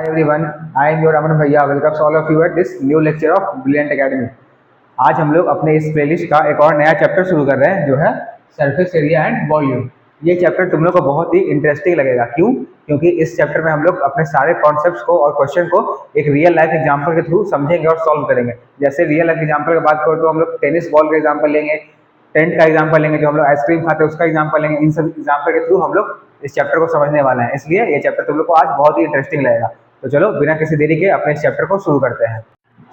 Hi everyone, I am your Aman भैया। Welcome all of you at this new lecture of brilliant academy. आज हम लोग अपने इस प्लेलिस्ट का एक और नया चैप्टर शुरू कर रहे हैं जो है सरफेस एरिया एंड वॉल्यूम। ये चैप्टर तुम लोग को बहुत ही इंटरेस्टिंग लगेगा। क्यों? क्योंकि इस चैप्टर में हम लोग अपने सारे कॉन्सेप्ट्स को और क्वेश्चन को एक रियल लाइफ एग्जाम्पल के थ्रू समझेंगे और सॉल्व करेंगे। जैसे रियल लाइफ एग्जाम्पल की बात करो तो हम लोग टेनिस बॉल का एग्जाम्पल लेंगे, टेंट का एग्जाम्पल लेंगे, जो हम लोग आइसक्रीम खाते हैं उसका एग्जाम्पल लेंगे। इन सब एग्जाम्पल के थ्रू हम लोग इस चैप्टर को समझने वाले हैं, इसलिए ये चैप्टर तुम लोग को आज बहुत ही इंटरेस्टिंग लगेगा। तो चलो बिना किसी देरी के अपने इस चैप्टर को शुरू करते हैं।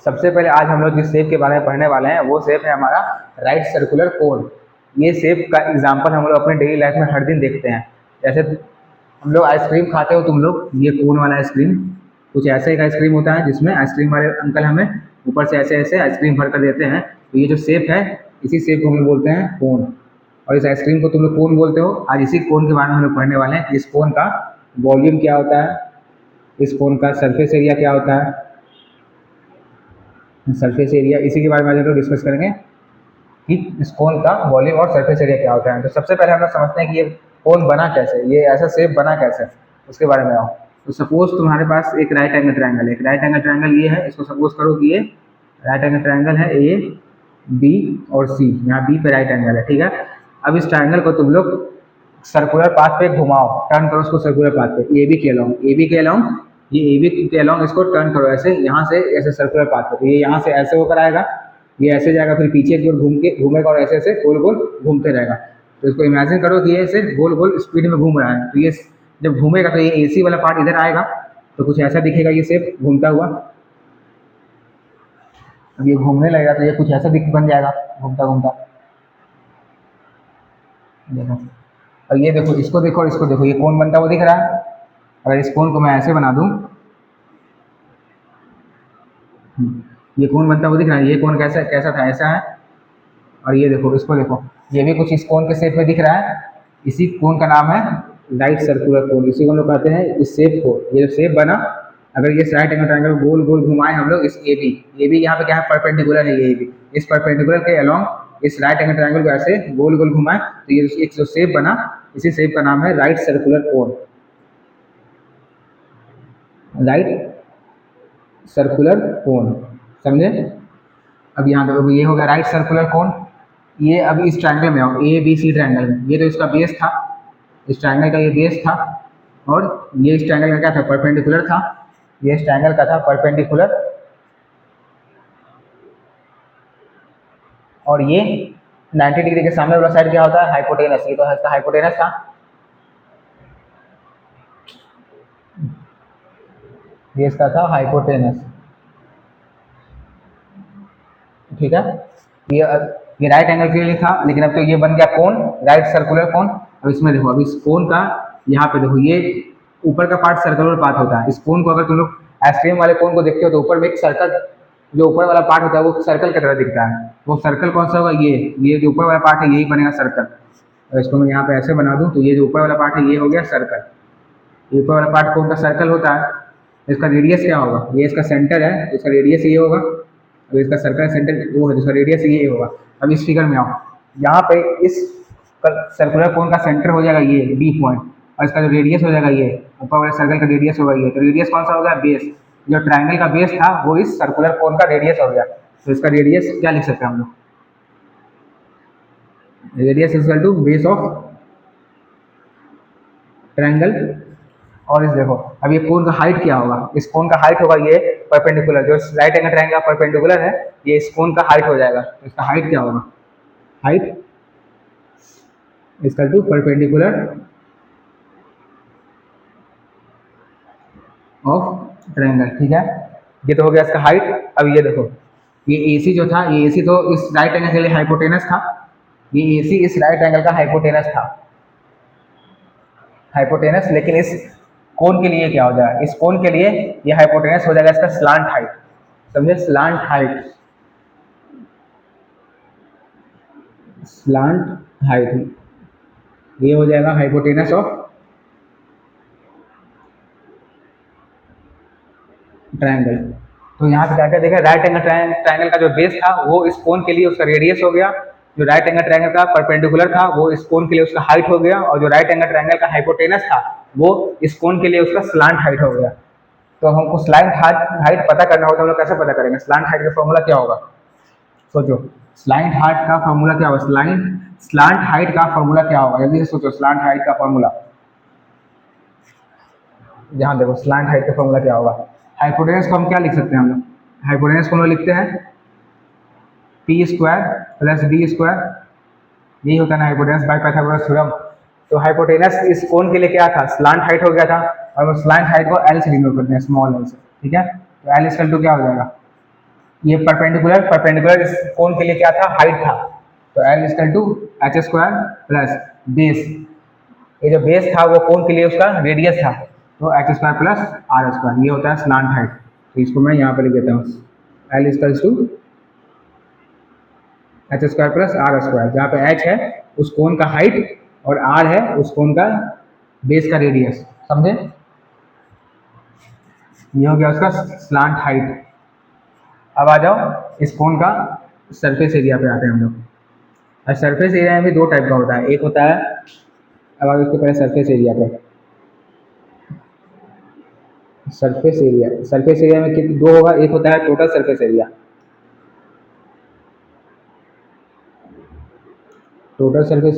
सबसे पहले आज हम लोग जिस शेप के बारे में पढ़ने वाले हैं वो शेप है हमारा राइट सर्कुलर कोन। ये शेप का एग्जाम्पल हम लोग अपने डेली लाइफ में हर दिन देखते हैं। जैसे हम लोग आइसक्रीम खाते हो तुम लोग, ये कोन वाला आइसक्रीम कुछ ऐसे एक आइसक्रीम होता है जिसमें आइसक्रीम वाले अंकल हमें ऊपर से ऐसे ऐसे आइसक्रीम भर कर देते हैं। तो ये जो शेप है इसी शेप को हम लोग बोलते हैं कोन, और इस आइसक्रीम को तुम लोग कोन बोलते हो। आज इसी कोन के बारे में हम लोग पढ़ने वाले हैं। इस कोन का वॉल्यूम क्या होता है, इस कोन का सरफेस एरिया क्या होता है, सरफेस एरिया, इसी के बारे में आज हम लोग डिस्कस करेंगे कि इस कोन का वॉल्यूम और सरफेस एरिया क्या होता है। तो सबसे पहले हम लोग समझते हैं कि ये कोन बना कैसे, ये ऐसा शेप बना कैसे, उसके बारे में आओ। तो सपोज तुम्हारे पास एक राइट एंगल ट्रायंगल है। एक राइट एंगल ट्रायंगल ये है, इसको सपोज करो कि ये राइट एंगल ट्रायंगल है, ए बी और सी। यहाँ बी पे राइट एंगल है, ठीक है। अब इस ट्रायंगल को तुम लोग सर्कुलर पाथ पे घुमाओ, टर्न करो उसको सर्कुलर पाथ पे, ए बी के अलोंग, ए बी के अलोंग, ये ए बी के अलोंग इसको टर्न करो ऐसे, यहाँ से ऐसे सर्कुलर पाथ पे। तो ये यहाँ से ऐसे होकर आएगा, ये ऐसे जाएगा, फिर पीछे की ओर घूमेगा और ऐसे ऐसे गोल गोल घूमते रहेगा। तो इसको इमेजिन करो कि ये ऐसे गोल गोल स्पीड में घूम रहा है। तो ये जब घूमेगा तो ये एसी वाला पार्ट इधर आएगा, तो कुछ ऐसा दिखेगा ये शेप घूमता हुआ। अब ये घूमने लगेगा तो ये कुछ ऐसा बन जाएगा घूमता घूमता, देखो। और ये देखो, इसको देखो और इसको देखो, ये कौन बनता हुआ दिख रहा है। अगर इस कोन को मैं ऐसे बना दूं, ये कोन बनता हुआ दिख रहा है। ये कोन कैसा कैसा था, ऐसा है। और ये देखो, इसको देखो, ये भी कुछ इस कोन के शेप में दिख रहा है। इसी कोन का नाम है राइट सर्कुलर कोन। इसी को हम लोग कहते हैं इस शेप को, ये जो शेप बना, अगर ये राइट एंगल ट्रायंगल गोल गोल घुमाए हम लोग, इस ए बी यहाँ पे क्या है, परपेंडिकुलर है ये बी। इस परपेंडिकुलर के अलोंग इस राइट एंगल ट्रायंगल को ऐसे गोल गोल घुमाए तो ये एक जो शेप बना, इसी शेप का नाम है right circular cone. Right circular cone, समझे? अब यहाँ देखो, ये हो गया राइट सर्कुलर कोन। ये अब इस ट्रायंगल में आओ, ए बी सी ट्रायंगल में, ये तो इसका बेस था, इस ट्रायंगल का ये बेस था, और ये इस ट्रायंगल का क्या था, परपेंडिकुलर था। ये इस ट्रायंगल का था परपेंडिकुलर, और ये 90 डिग्री के सामने वाला साइड क्या होता है, हाइपोटेनस। ये तो इसका हाइपोटेनस था, ये इसका था हाइपोटेनस, ठीक है। ये राइट एंगल के लिए था, लेकिन अब तो ये बन गया कोन, राइट सर्कुलर कोन। अब इसमें देखो, अब इस कोन का यहाँ पे देखो, ये ऊपर का पार्ट सर्कुलर पार्ट होता है। इस कोन को अगर तुम लोग आइसक्रीम वाले कोन को देखते हो तो ऊपर में एक सर्कल, जो ऊपर वाला पार्ट होता है वो सर्कल की तरह दिखता है। वो सर्कल कौन सा होगा, ये जो ऊपर वाला पार्ट है यही बनेगा सर्कल। और इसको मैं यहाँ पे ऐसे बना दूँ तो ये जो ऊपर वाला पार्ट है ये हो गया सर्कल। ये ऊपर वाला पार्ट कोन का सर्कल होता है, इसका रेडियस क्या होगा, ये इसका सेंटर है, इसका रेडियस ये होगा। अब इसका सर्कल सेंटर वो है, जिसका रेडियस ये होगा। अब इस फिगर में आओ, यहाँ पे इस सर्कुलर कोन का सेंटर हो जाएगा ये बी पॉइंट, और इसका जो रेडियस हो जाएगा ये ऊपर वाले सर्कल का रेडियस होगा ये। तो रेडियस कौन सा हो गया, बेस। जो ट्रायंगल का बेस था वो इस सर्कुलर कोन का रेडियस हो गया। तो इसका रेडियस क्या लिख सकते हैं हम लोग, radius is equal to base of triangle. और इस देखो, अब ये कोन का हाइट क्या होगा, इस कोन का हाइट होगा ये परपेंडिकुलर, जो राइट एंगल ट्रायंगल परपेंडिकुलर है, ये इस कोन का हाइट हो जाएगा। तो इसका हाइट क्या होगा, height equal to perpendicular of triangle, ठीक है। ये तो हो गया इसका हाइट। अब ये देखो, ये AC जो था, ये AC तो इस राइट एंगल के लिए हाइपोटेनस था, ये AC इस राइट एंगल का हाइपोटेनस था, हाइपोटेनस। लेकिन इस कोन के लिए क्या हो जाएगा, इस कोन के लिए ये हाइपोटेनस हो जाएगा इसका स्लांट हाइट, समझे, स्लांट हाइट, स्लांट हाइट, ये हो जाएगा हाइपोटेनस ऑफ ट्रायंगल। तो यहाँ पे क्या क्या देखा, राइट एंगल ट्रायंगल का जो बेस था वो इस कोन के लिए उसका रेडियस हो गया, जो राइट एंगल ट्रायंगल का परपेंडिकुलर था वो इस कोन के लिए उसका हाइट हो गया, और जो राइट एंगल ट्रायंगल का हाइपोटेनस था वो इस कोन के लिए उसका स्लांट हाइट हो गया। तो हमको स्लाइड हाइट पता करना हो तो हम लोग कैसे पता करेंगे? स्लाइड हाइट का फॉर्मूला क्या होगा? सोचो, स्लाइड हाइट का फॉर्मूला क्या होगा? स्लांट हाइट का फॉर्मूला क्या होगा? जल्दी से सोचो, स्लांट हाइट का फॉर्मूला। यहाँ देखो, स्लांट हाइट का फॉर्मूला क्या होगा? हाइपोटेनस को हम क्या लिख सकते हैं? हम लोग हाइपोटेनस को हम लोग लिखते हैं p square plus b square, यही होता है ना हाइपोटेनस बाय पाइथागोरस थ्योरम। तो हाइपोटेनस इस कोण के लिए क्या था? स्लांट हाइट हो गया था, और स्लांट हाइट को एल से डिनोट करते हैं, स्मॉल एल से, ठीक है। तो एल इक्वल टू क्या हो जाएगा? ये परपेंडिकुलर इस कोण के लिए क्या था? हाइट था। तो l equal to h square plus base, ये जो बेस था वो कोण के लिए उसका रेडियस था, तो h square plus r square, ये होता है स्लांट हाइट। तो इसको मैं यहाँ पर लिख देता हूँ, l equal to h square plus r square, जहाँ पे एच है उस कोण का हाइट और आर है उस कोण का बेस का रेडियस, समझे? ये हो गया उसका स्लांट हाइट। अब आ जाओ इस कोण का सरफेस एरिया पे आते हैं हम लोग। और सरफेस एरिया में भी दो टाइप का होता है, एक होता है, अब आगे उसको पहले सरफेस एरिया पे, सरफेस एरिया में कितने दो होगा? एक होता है टोटल सरफेस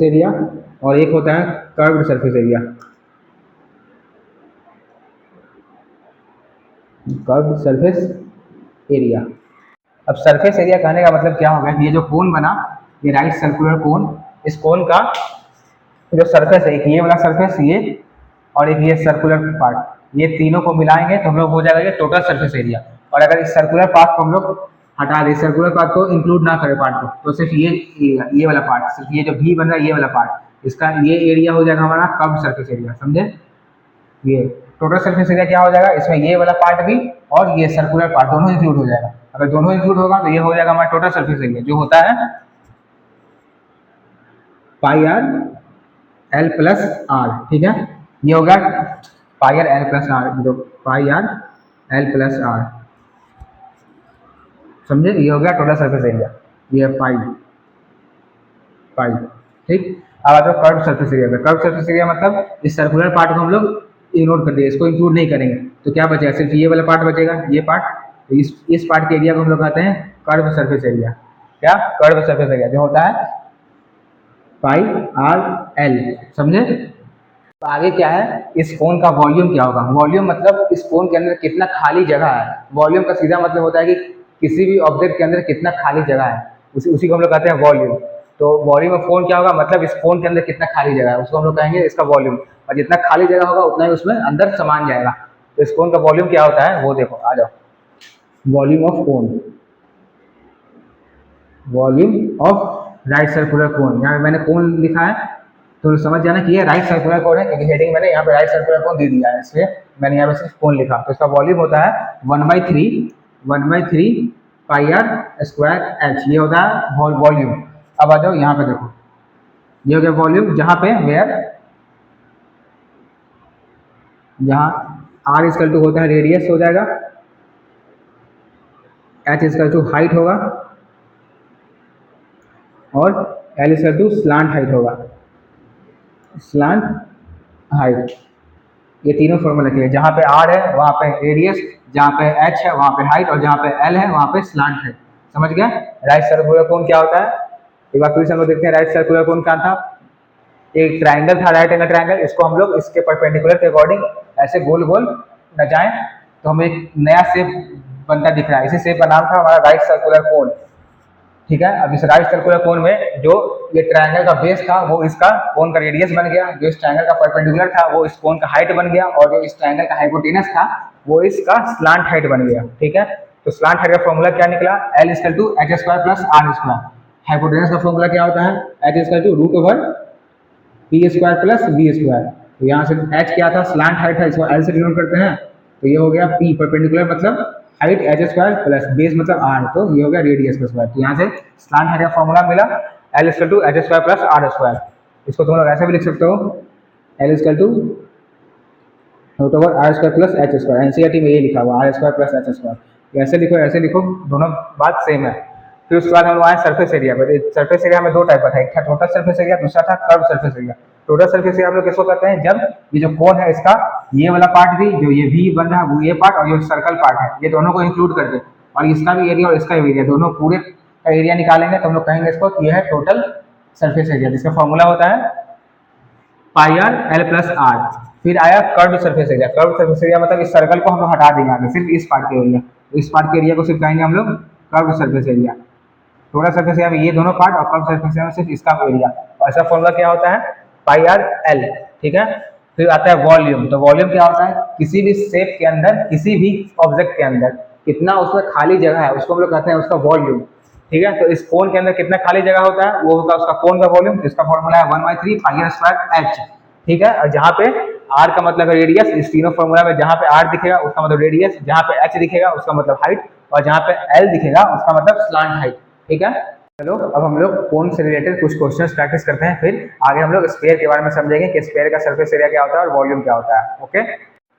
एरिया, और एक होता है curved surface area. Curved surface area. अब सरफेस एरिया कहने का मतलब क्या होगा कि ये जो कोन बना, ये राइट सर्कुलर कोन, इस कोन का जो सरफेस है, एक ये वाला सरफेस, ये और एक ये सर्कुलर पार्ट, ये तीनों को मिलाएंगे तो हम लोग हो जाएगा ये टोटल सरफेस एरिया। और अगर इस सर्कुलर पार्ट को हम लोग हटा दें, सर्कुलर पार्ट को इंक्लूड ना करें पार्ट को, तो सिर्फ ये वाला पार्ट, सिर्फ ये जो भी बन रहा है ये वाला पार्ट, इसका ये एरिया हो जाएगा हमारा कर्व्ड सरफेस एरिया, समझे? ये टोटल सरफेस एरिया क्या हो जाएगा? इसमें ये वाला पार्ट भी और ये सर्कुलर पार्ट दोनों इंक्लूड हो जाएगा। अगर दोनों इंक्लूड होगा तो ये हो जाएगा हमारा टोटल सरफेस एरिया, जो होता है पाई आर एल प्लस आर, ठीक है। ये होगा पाई आर एल प्लस आर, जो पाई आर एल प्लस आर, समझे? ये हो गया टोटल सरफेस एरिया, ये पाई पाई, ठीक। अब आ जाओ कर्व सरफेस एरिया पे। कर्व सरफेस एरिया मतलब इस सर्कुलर पार्ट को हम लोग इग्नोर कर दिए, इसको इंक्लूड नहीं करेंगे, तो क्या बचेगा? सिर्फ ये वाला पार्ट बचेगा, ये पार्ट। तो इस पार्ट के एरिया को हम लोग कहते हैं कर्व सरफेस एरिया। क्या? कर्व सरफेस एरिया, जो होता है पाई आर एल, समझे? तो आगे क्या है, इस कोन का वॉल्यूम क्या होगा? वॉल्यूम मतलब इस कोन के अंदर कितना खाली जगह है। वॉल्यूम का सीधा मतलब होता है कि किसी भी ऑब्जेक्ट के अंदर कितना खाली जगह है, उसी को हम लोग कहते हैं वॉल्यूम। तो वॉल्यूम ऑफ कोन क्या होगा? मतलब इस कोन के अंदर कितना खाली जगह है, उसको हम लोग कहेंगे इसका वॉल्यूम। और जितना खाली जगह होगा उतना ही उसमें अंदर समान जाएगा। तो इस कोन का वॉल्यूम क्या होता है वो देखो, आ जाओ। Volume of cone, volume of right circular cone, यहाँ मैंने कोन लिखा है तो समझ जाना कि ये राइट सर्कुलर कोन है, क्योंकि हेडिंग मैंने यहाँ पे राइट सर्कुलर कोन दे दिया है, इसलिए मैंने यहाँ पे सिर्फ कोन लिखा। तो इसका वॉल्यूम होता है 1/3 पाई आर स्क्वायर एच, ये होता है वॉल्यूम। अब आ जाओ यहाँ पे देखो, ये हो गया वॉल्यूम, जहाँ पे वेयर जहाँ आर इक्वल टू होता है रेडियस हो जाएगा, एच इक्वल टू हाइट होगा, और l equal to slant height होगा, स्लांट हाइट। ये तीनों फॉर्मूला लिखे, जहाँ पे आर है वहाँ पे रेडियस, जहाँ पे एच है वहाँ पे हाइट, और जहाँ पे एल है वहाँ पे स्लांट है। समझ गया? राइट सर्कुलर कोन क्या होता है? एक बार फिर से हम लोग देखते हैं, राइट सर्कुलर कोन क्या था? एक ट्राइंगल था, राइट एंगल ट्राइंगल, इसको हम लोग इसके परपेंडिकुलर के अकॉर्डिंग ऐसे गोल गोल न जाए तो हमें एक नया शेप बनता दिख रहा है, इसी शेप का नाम था हमारा राइट सर्कुलर कोन, ठीक है। अब इस राइट सर्कुलर कोन में जो ये ट्रायंगल का बेस था वो इसका कोन का रेडियस बन गया, जो इस ट्रायंगल का परपेंडिकुलर था वो इस कोन का हाइट बन गया, और जो इस ट्रायंगल का हाइपोटेनस था वो इसका स्लांट हाइट बन गया, ठीक है। तो स्लांट हाइट का फॉर्मूला क्या निकला? L equal to h square plus r square. Hypotenuse का फॉर्मूला क्या होता है? H equal to root over p square plus b square. तो यहाँ से एच क्या था? स्लांट हाइट था, इसको एल से डिनोट करते हैं, तो ये हो गया पी परपेंडिकुलर मतलब height H square plus base मतलब आर, तो ये हो गया रेडियस का स्क्वायर। तो यहाँ से स्लांट हाइट का फॉर्मूला मिला l equal to h square plus r square. इसको तुम लोग ऐसे भी लिख सकते हो, l equal to root over r square plus h square. NCERT में ये लिखा हुआ r square plus h square. ऐसे लिखो दोनों बात सेम है। फिर उसके बाद हम लोग आए सरफेस एरिया पर। सरफेस एरिया में दो टाइप का था, एक था टोटल सरफेस एरिया, दूसरा था curve surface area. Total surface area हम लोग किसको कहते हैं, जब ये जो कोन है इसका ये वाला पार्ट भी, जो ये भी बन रहा है वो ये पार्ट, और ये सर्कल पार्ट है, ये दोनों को इंक्लूड करके, और इसका भी एरिया और इसका भी एरिया, दोनों पूरे का एरिया निकालेंगे तो हम लोग कहेंगे इसको कि ये है टोटल सरफेस एरिया, जिसका फॉर्मूला होता है पाई आर एल प्लस आर। फिर आया curve surface area. Curve surface area मतलब इस सर्कल को हम लोग हटा देंगे आगे, सिर्फ इस पार्ट के एरिया, इस पार्ट के एरिया को सिर्फ कहेंगे हम लोग curve surface area. Total surface area में ये दोनों पार्ट और कर्व सरफेस एरिया में सिर्फ इसका एरिया, और इसका फॉर्मूला क्या होता है पाई आर एल। ठीक है। फिर आता है वॉल्यूम। तो वॉल्यूम क्या होता है, किसी भी शेप के अंदर, किसी भी ऑब्जेक्ट के अंदर कितना उसमें खाली जगह है उसको हम लोग कहते हैं उसका वॉल्यूम। ठीक है। तो इस कोन के अंदर कितना खाली जगह होता है वो होगा उसका कोन का वॉल्यूम, जिसका फॉर्मूला है 1/3 पाई आर स्क्वायर एच। ठीक है। और जहाँ पे आर का मतलब है रेडियस, इस तीनों फॉर्मूला में जहाँ पे आर दिखेगा उसका मतलब रेडियस, जहाँ पे एच दिखेगा उसका मतलब हाइट, और जहाँ पे एल दिखेगा उसका मतलब स्लांट हाइट। ठीक है। चलो अब हम लोग कोन से रिलेटेड कुछ क्वेश्चंस प्रैक्टिस करते हैं, फिर आगे हम लोग स्फीयर के बारे में समझेंगे कि स्फीयर का सरफेस एरिया क्या होता है और वॉल्यूम क्या होता है। ओके।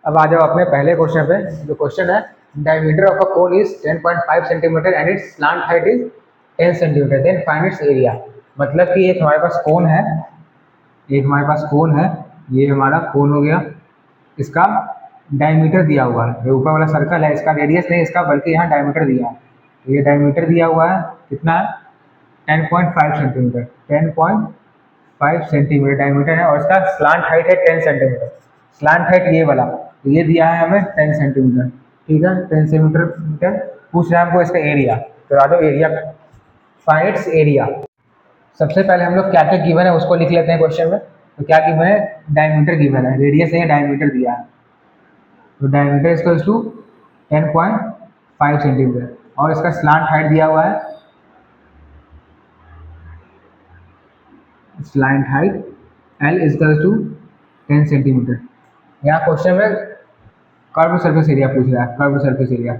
अब आ जाओ अपने पहले क्वेश्चन पे। जो क्वेश्चन है, diameter of a cone is 10.5 centimetre and its slant height is 10 centimetre, then find its area. मतलब कि एक हमारे पास कोन है, एक हमारे पास कोन है, ये हमारा कोन हो गया, इसका डायमीटर दिया हुआ है, जो ऊपर वाला सर्कल है इसका रेडियस नहीं इसका, बल्कि यहाँ डायमीटर दिया है। तो ये डायमीटर दिया हुआ है कितना है 10.5 सेंटीमीटर, 10.5 सेंटीमीटर डायमीटर है, और इसका स्लांट हाइट है 10 सेंटीमीटर। स्लांट हाइट ये वाला, तो ये दिया है हमें 10 सेंटीमीटर। ठीक है। 10 सेंटीमीटर पूछ रहा है हमको इसका एरिया। तो आ जाओ एरिया, फाइंड इट्स एरिया। सबसे पहले हम लोग क्या क्या गिवन है उसको लिख लेते हैं क्वेश्चन में। तो क्या गिवन है, डायमीटर गिवन है, रेडियस है डायमीटर दिया है। तो डायमीटर इक्वल्स टू 10.5 सेंटीमीटर, और इसका स्लांट हाइट दिया हुआ है, slant height l equals to 10 centimetre. यहाँ क्वेश्चन में कर्व सरफेस एरिया पूछ रहा है, कर्व सरफेस एरिया।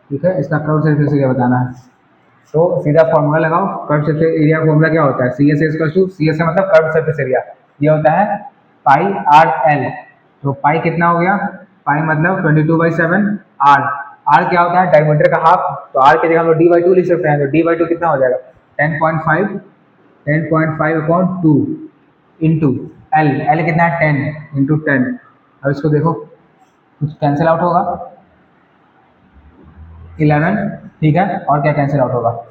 ठीक है। इसका कर्व सरफेस एरिया बताना है, तो सीधा फॉर्मूला लगाओ। कर्व सरफेस एरिया फॉर्मूला क्या होता है, c s equal to, c s मतलब कर्व सरफेस एरिया, ये होता है पाई आर एल। तो पाई कितना हो गया, पाई मतलब 22/7 आर। आर क्या होता है, डायमीटर का हाफ, तो आर की जगह हम लोग d/2 लिख सकते हैं। तो d/2 कितना हो जाएगा 10.5/2 इंटू एल, एल कितना है 10 इंटू 10। अब इसको देखो कुछ कैंसिल आउट होगा, 11। ठीक है। और क्या कैंसिल आउट होगा,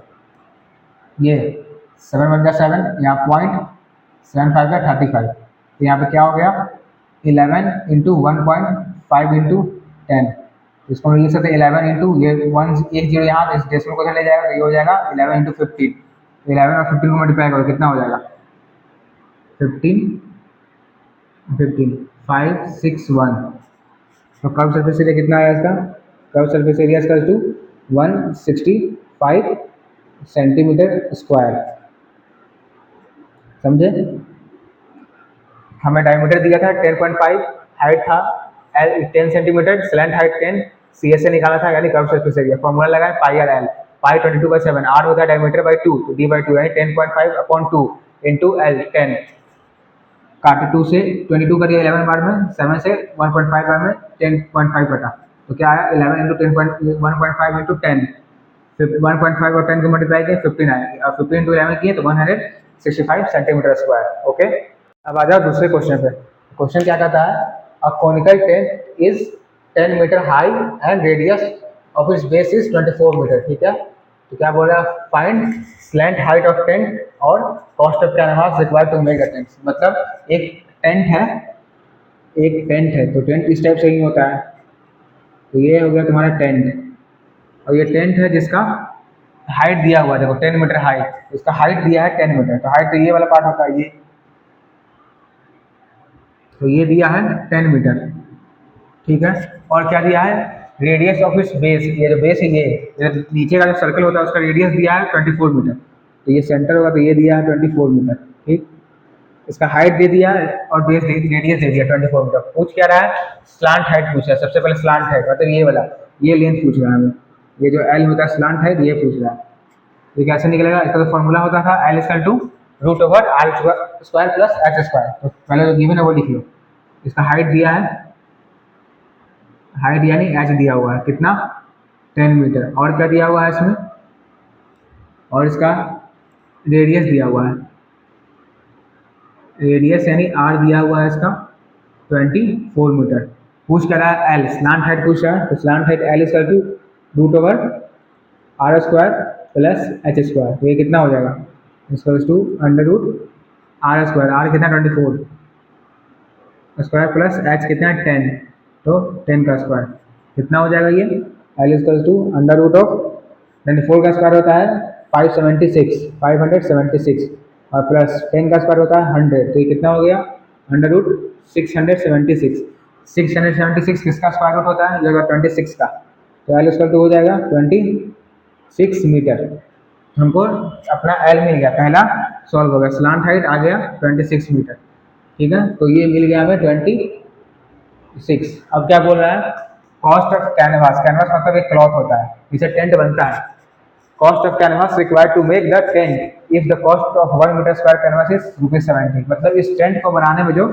ये 7 बन गया 7, यहाँ 0.75 का 35। तो यहाँ पे क्या हो गया 11 इंटू 1.5 इंटू 10। इसको लिख सकते हैं 11 इंटू ये 1 एक जीरो यहाँ इस डेसिमल को ले जाएगा, तो ये हो जाएगा 11 इंटू 15। तो 11 और 15 को मल्टीप्लाई करो कितना हो जाएगा 15 561। तो कर्व सरफेस एरिया कितना आया इसका, कर्व सरफेस एरिया इसका टू 165 सेंटीमीटर स्क्वायर। समझे। हमें डायमीटर दिया था 10.5, हाइट था l 10 centimetre, slant height 10, c s से निकाला था यानी कर्व सरफेस एरिया। फॉर्मूला लगाए pi r l, pi 22/7, r होता है डायमीटर बाई 2, तो d/2 यानी 10.5/2 इंटू एल 10। काटे 2 से 22 करिए 11 बार में, 7 से 1.5 बार में 10.5 बटा, तो क्या आया 11 इंटू 1.5 इंटू 10, 1.5 और 10 को मल्टीप्लाई किए 15 आएगी, और 15 इंटू 11 किए तो 165 सेंटीमीटर स्क्वायर। ओके। अब आ जाओ दूसरे क्वेश्चन पे। क्वेश्चन क्या कहता है, a conical tent is 10 metre high and radius of its base is 24 metre. ठीक है। तो क्या बोल रहा है, find slant height of tent और cost of canvas required to make a tent. मतलब एक टेंट है, एक टेंट है, तो टेंट इस टाइप से ही होता है। तो ये हो गया तुम्हारा टेंट, और ये टेंट है जिसका हाइट दिया हुआ है, देखो 10 मीटर हाइट, इसका हाइट दिया है 10 मीटर, तो हाइट तो ये वाला पार्ट होता है ये, तो ये दिया है 10 मीटर। ठीक है। और क्या दिया है, रेडियस ऑफ इट्स बेस, ये जो बेस है ये नीचे का जो सर्कल होता है उसका रेडियस दिया है 24 मीटर, तो ये सेंटर होगा, तो ये दिया है 24 मीटर। ठीक। इसका हाइट दे दिया है और बेस रेडियस दे दिया 24 मीटर। पूछ क्या रहा है, स्लांट हाइट पूछ रहा है। सबसे पहले स्लांट हाइट मतलब ये वाला, ये लेंथ पूछ रहा है हमें, ये जो एल होता है स्लांट हाइट ये पूछ रहा है। तो कैसे निकलेगा, इसका तो फॉर्मूला होता था l equal to root over r square plus x square. तो पहले जो गिवन है वो लिख लो। इसका हाइट दिया है, हाइट यानी एच दिया हुआ है कितना 10 मीटर, और क्या दिया हुआ है इसमें, और इसका रेडियस दिया हुआ है, रेडियस यानी आर दिया हुआ है इसका 24 मीटर। पूछ कर रहा है एल, स्लांट हाइट पूछ रहा है, तो slant height l is to root over r square plus h square, तो ये कितना हो जाएगा, equals to under root r square, r कितना 24 स्क्वायर प्लस एच कितना 10, तो 10 का स्क्वायर कितना हो जाएगा, ये l equals to under root of 24 का स्क्वायर होता है 576 और प्लस 10 का स्क्वायर होता है 100, तो ये कितना हो गया अंडर रूट 676। 676 किसका स्क्वायर रूट होता है, ये होगा 26 का, तो एल स्क्वायर तो हो जाएगा 26 मीटर। हमको अपना एल मिल गया, पहला सॉल्व हो गया, स्लांट हाइट आ गया 26 मीटर, ठीक है, तो ये मिल गया हमें 26। अब क्या बोल रहा है, कॉस्ट ऑफ कैनवास, कैनवास मतलब एक क्लॉथ होता है जिसे टेंट बनता है, cost of canvas required to make the tent if the cost of 1 metre square canvas is ₹70, मतलब इस टेंट को बनाने में जो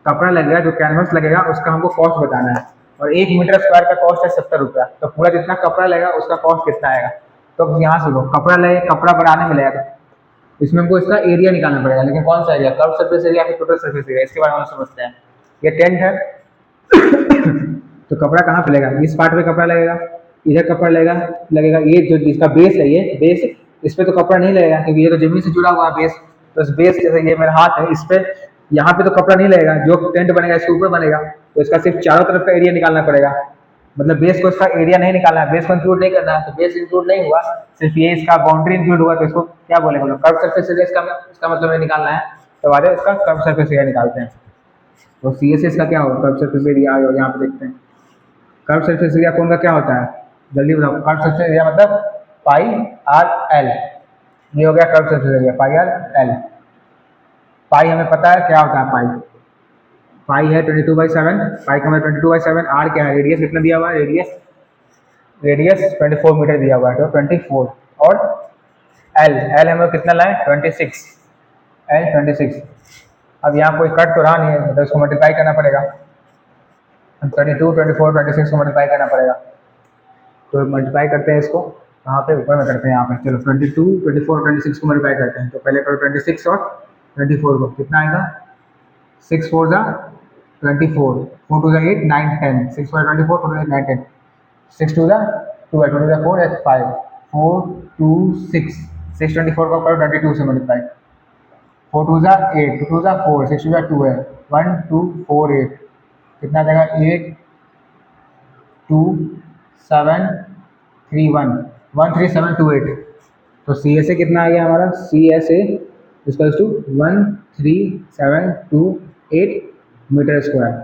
कपड़ा लगेगा, जो कैनवास लगेगा, उसका हमको कॉस्ट बताना है, और 1 मीटर स्क्वायर का कॉस्ट है ₹70, तो पूरा जितना कपड़ा लगेगा उसका कॉस्ट कितना आएगा, तो यहाँ से लो कपड़ा लगे, कपड़ा बनाने में लगेगा, इसमें हमको इसका एरिया निकालना पड़ेगा, लेकिन कौन सा एरिया, कर्व सरफेस एरिया या टोटल सरफेस एरिया, इसके बारे में समझते हैं। ये टेंट है तो कपड़ा कहाँ पे लगेगा, इस पार्ट पे कपड़ा लगेगा, इधर कपड़ा लगेगा, ये जो इसका बेस है, ये बेस, इस पे तो कपड़ा नहीं लगेगा क्योंकि ये तो जमीन से जुड़ा हुआ है बेस, तो इस बेस जैसे ये मेरा हाथ है, इस पे यहाँ पे तो कपड़ा नहीं लगेगा, जो टेंट बनेगा इसके ऊपर बनेगा, तो इसका सिर्फ चारों तरफ का एरिया निकालना पड़ेगा, मतलब बेस को इसका एरिया नहीं निकालना है, बेस को इंक्लूड नहीं करना है, तो बेस इंक्लूड नहीं हुआ, सिर्फ ये इसका बाउंड्री इंक्लूड हुआ, तो इसको क्या बोलेंगे लोग, कर्व सरफेस एरिया, इसका मतलब निकालना है, तो बाद में इसका कर्व सरफेस एरिया निकालते हैं। तो CSS का क्या होगा, कर्व सरफेस एरिया यहाँ पे देखते हैं, कर्व सरफेस एरिया कौन का क्या होता है, जल्दी बताओ, कर्व सरफेस एरिया मतलब पाई आर एल, ये हो गया curve surface area pi r l. Pi हमें पता है क्या होता है, पाई है 22/7, पाई का मतलब 22/7, आर क्या है, रेडियस कितना दिया हुआ है, रेडियस 24 मीटर दिया हुआ है, तो 24, और एल हमें कितना लाए 26, एल 26। अब यहाँ कोई कट तो रहा नहीं है, मतलब इसको मल्टीप्लाई करना पड़ेगा, 32, 24, 26 को मल्टीप्लाई करना पड़ेगा, तो मल्टीप्लाई करते हैं इसको, कहाँ पे, ऊपर में करते हैं यहाँ पे, चलो 22, 24, 26 को मल्टीप्लाई करते हैं, तो पहले करो 26 और 24 को, कितना आएगा, 6 4 जा 24, 4 2 जा 8 9 10, 6 4 24, 4 2 9 10, 6 2 जा 12, 2 जा 4 8 5, 4 2 6, 6 24 को करो 22 से मल्टीप्लाई, 4 2 जा 8, 2 2 जा 4, 6 2 जा 2 है, 1 2 4 8, कितना आ जाएगा 8 2 7 3 1 1 3 7 2 8, तो CSA कितना आ गया हमारा, CSA equals to 13728 metre square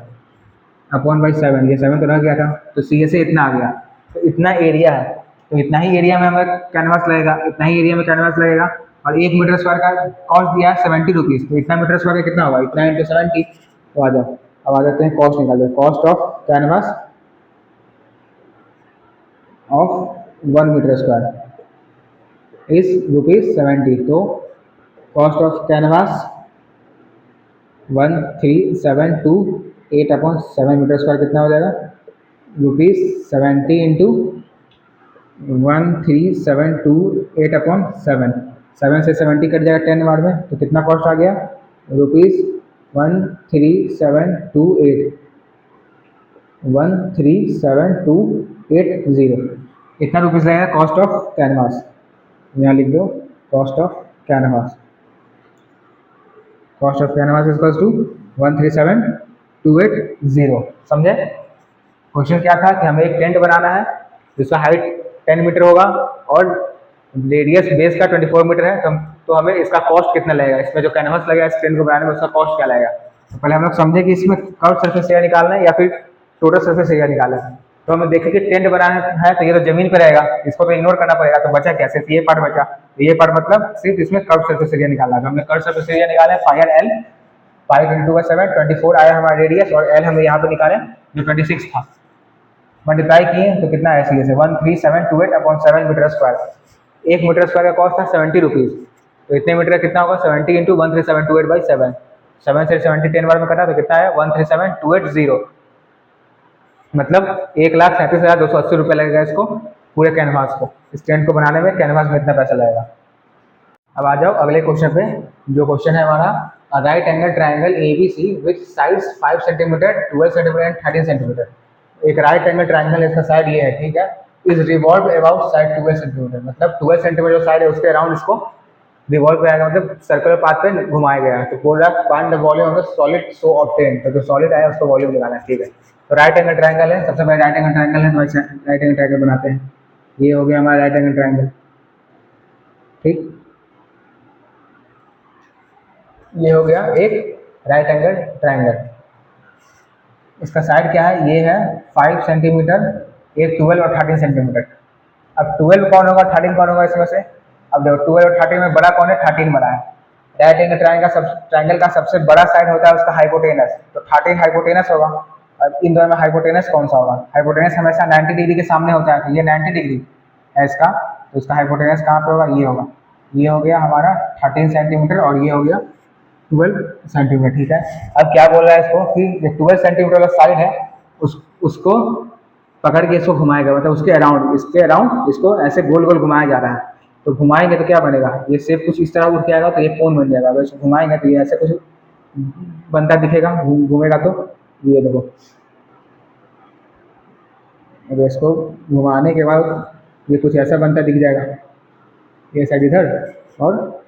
upon by 7, ये 7 तो रह गया था, तो CSA इतना आ गया, तो इतना एरिया है, तो इतना ही एरिया में हमें कैनवास लगेगा, इतना ही एरिया में कैनवास लगेगा, और 1 मीटर स्क्वायर का कॉस्ट दिया है 70 रुपीज़, तो इतना मीटर स्क्वायर का कितना होगा, इतना इंटू 70, तो आ जाओ, अब आ जाते हैं कॉस्ट निकालते हैं, cost of canvas of 1 metre square is ₹70, तो cost of canvas 13728 upon 7 metre square कितना हो जाएगा, ₹70 इंटू 13728 अपॉन 7, 7 से 70 कट जाएगा 10 बार में, तो कितना कॉस्ट आ गया, ₹13780, इतना रुपीज़ लगेगा कॉस्ट ऑफ कैनवास, यहाँ लिख दो cost of canvas, cost of canvas equals to 137,280, समझे। क्वेश्चन क्या था कि हमें एक टेंट बनाना है जिसका हाइट 10 मीटर होगा और रेडियस बेस का 24 मीटर है, तो हमें इसका कॉस्ट कितना लगेगा, इसमें जो कैनवास लगेगा इस टेंट को बनाने में उसका कॉस्ट क्या लगेगा। तो पहले हम लोग समझे कि इसमें कर्व सरफेस एरिया निकालना है या फिर टोटल सरफेस एरिया निकालना है, तो हमें देखें कि टेंट बनाना है तो ये तो जमीन पे रहेगा, इसको तो इग्नोर करना पड़ेगा, तो बचा क्या, सिर्फ ये पार्ट बचा, तो ये पार्ट मतलब सिर्फ इसमें कर्व सरफेस एरिया निकालना है, तो हमने कर्व सरफेस एरिया निकाला है पाई एल, पाई 22/7, 24 आया हमारा रेडियस, और एल हमें यहाँ पे निकाले जो 26 था, मल्टीप्लाई किए तो कितना है, सीधे से 13728 upon 7 metre square, 1 metre square का कॉस्ट था 70 रुपीज़, तो इतने मीटर का कितना होगा 70 इंटू 13728/7, 7 से 70 10 बार में कटा तो कितना है 137,280, मतलब 1,37,280 रुपये लगेगा इसको पूरे कैनवास को, इस टेंट को बनाने में कैनवास में इतना पैसा लगेगा। अब आ जाओ अगले क्वेश्चन पे। जो क्वेश्चन है हमारा, right angle triangle a b c with sides 5 centimetre 12 centimetre and 13 centimetre. एक राइट एंगल ट्राइंगल है, इसका साइड ये है, ठीक है। Is revolve about side 12 centimetre, मतलब 12 सेंटीमीटर जो साइड है उसके अराउंड इसको रिवॉल्व कराएगा, मतलब सर्कुलर पाथ पे घुमाया गया है। तो बोल रहा है find the volume of the solid so obtain, तो जो सॉलिड आया उसको वॉल्यूम निकालना है, ठीक है। तो राइट एंगल ट्राइंगल है, सबसे पहले राइट एंगल ट्राइंगल है, तो राइट एंगल ट्राइंगल बनाते हैं। ये हो गया हमारा राइट एंगल ट्राइंगल, ठीक। ये हो गया एक राइट एंगल ट्राइंगल। इसका साइड क्या है, ये है 5 सेंटीमीटर, एक 12 और 13 सेंटीमीटर। अब 12 कौन होगा, 13 कौन होगा इसमें से? अब देखो 12 और 13 में बड़ा कौन है, 13 बड़ा है। राइट एंगल ट्राइंगल का सबसे बड़ा साइड होता है उसका हाइपोटेनस, तो 13 हाइपोटेनस होगा। अब इन दोनों में हाइपोटेनस कौन सा होगा? हाइपोटेनस हमेशा 90 डिग्री के सामने होता है, तो ये 90 डिग्री है इसका, तो इसका हाइपोटेनस कहाँ पे होगा, ये होगा। ये हो गया हमारा 13 सेंटीमीटर और ये हो गया 12 सेंटीमीटर, ठीक है। अब क्या बोल रहा है इसको कि जो 12 सेंटीमीटर वाला साइड है उसको पकड़ के इसको घुमाएगा, मतलब उसके अराउंड, इसके अराउंड इसको ऐसे गोल गोल घुमाया जा रहा है। तो घुमाएंगे तो क्या बनेगा, ये शेप कुछ इस तरह उठ के आएगा, तो ये कोन बन जाएगा। अगर इसको घुमाएंगे तो ये ऐसे कुछ बनता दिखेगा, घूमेगा तो ये देखो। अब इसको घुमाने के बाद ये कुछ ऐसा बनता दिख जाएगा, ये साइड इधर और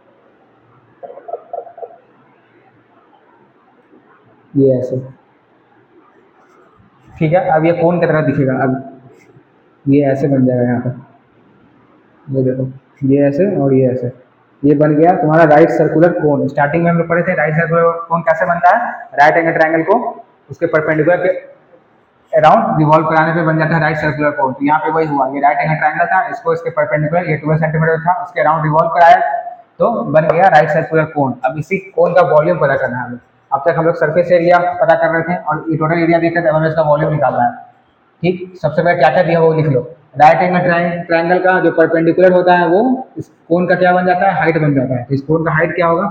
ये ऐसे, ठीक है। अब ये कोन की तरह दिखेगा, अब ये ऐसे बन जाएगा यहाँ पर, ये देखो, ये ऐसे और ये ऐसे, ये बन गया तुम्हारा राइट सर्कुलर कोन। स्टार्टिंग में हम लोग पढ़े थे राइट सर्कुलर कोन कैसे बनता है, राइट एंगल ट्राइंगल को उसके परपेंडिकुलर के अराउंड रिवॉल्व कराने पे बन जाता है राइट सर्कुलर कोन। तो यहाँ पे वही हुआ, ये राइट एंगल ट्राइंगल था, इसको इसके परपेंडिकुलर ये 12 सेंटीमीटर था, उसके अराउंड रिवॉल्व कराया तो बन गया राइट सर्कुलर कोन। अब इसी कोन का वॉल्यूम पता करना है हमें। अब तक हम लोग सरफेस एरिया पता कर रहे थे और ये टोटल एरिया देख रहे थे, अब हमें इसका वॉल्यूम निकालना है, ठीक। सबसे पहले क्या क्या दिया वो लिख लो। राइट एंगल ट्राइंगल का जो परपेंडिकुलर होता है वो इस कोन का क्या बन जाता है, हाइट बन जाता है। इस कोन का हाइट क्या होगा,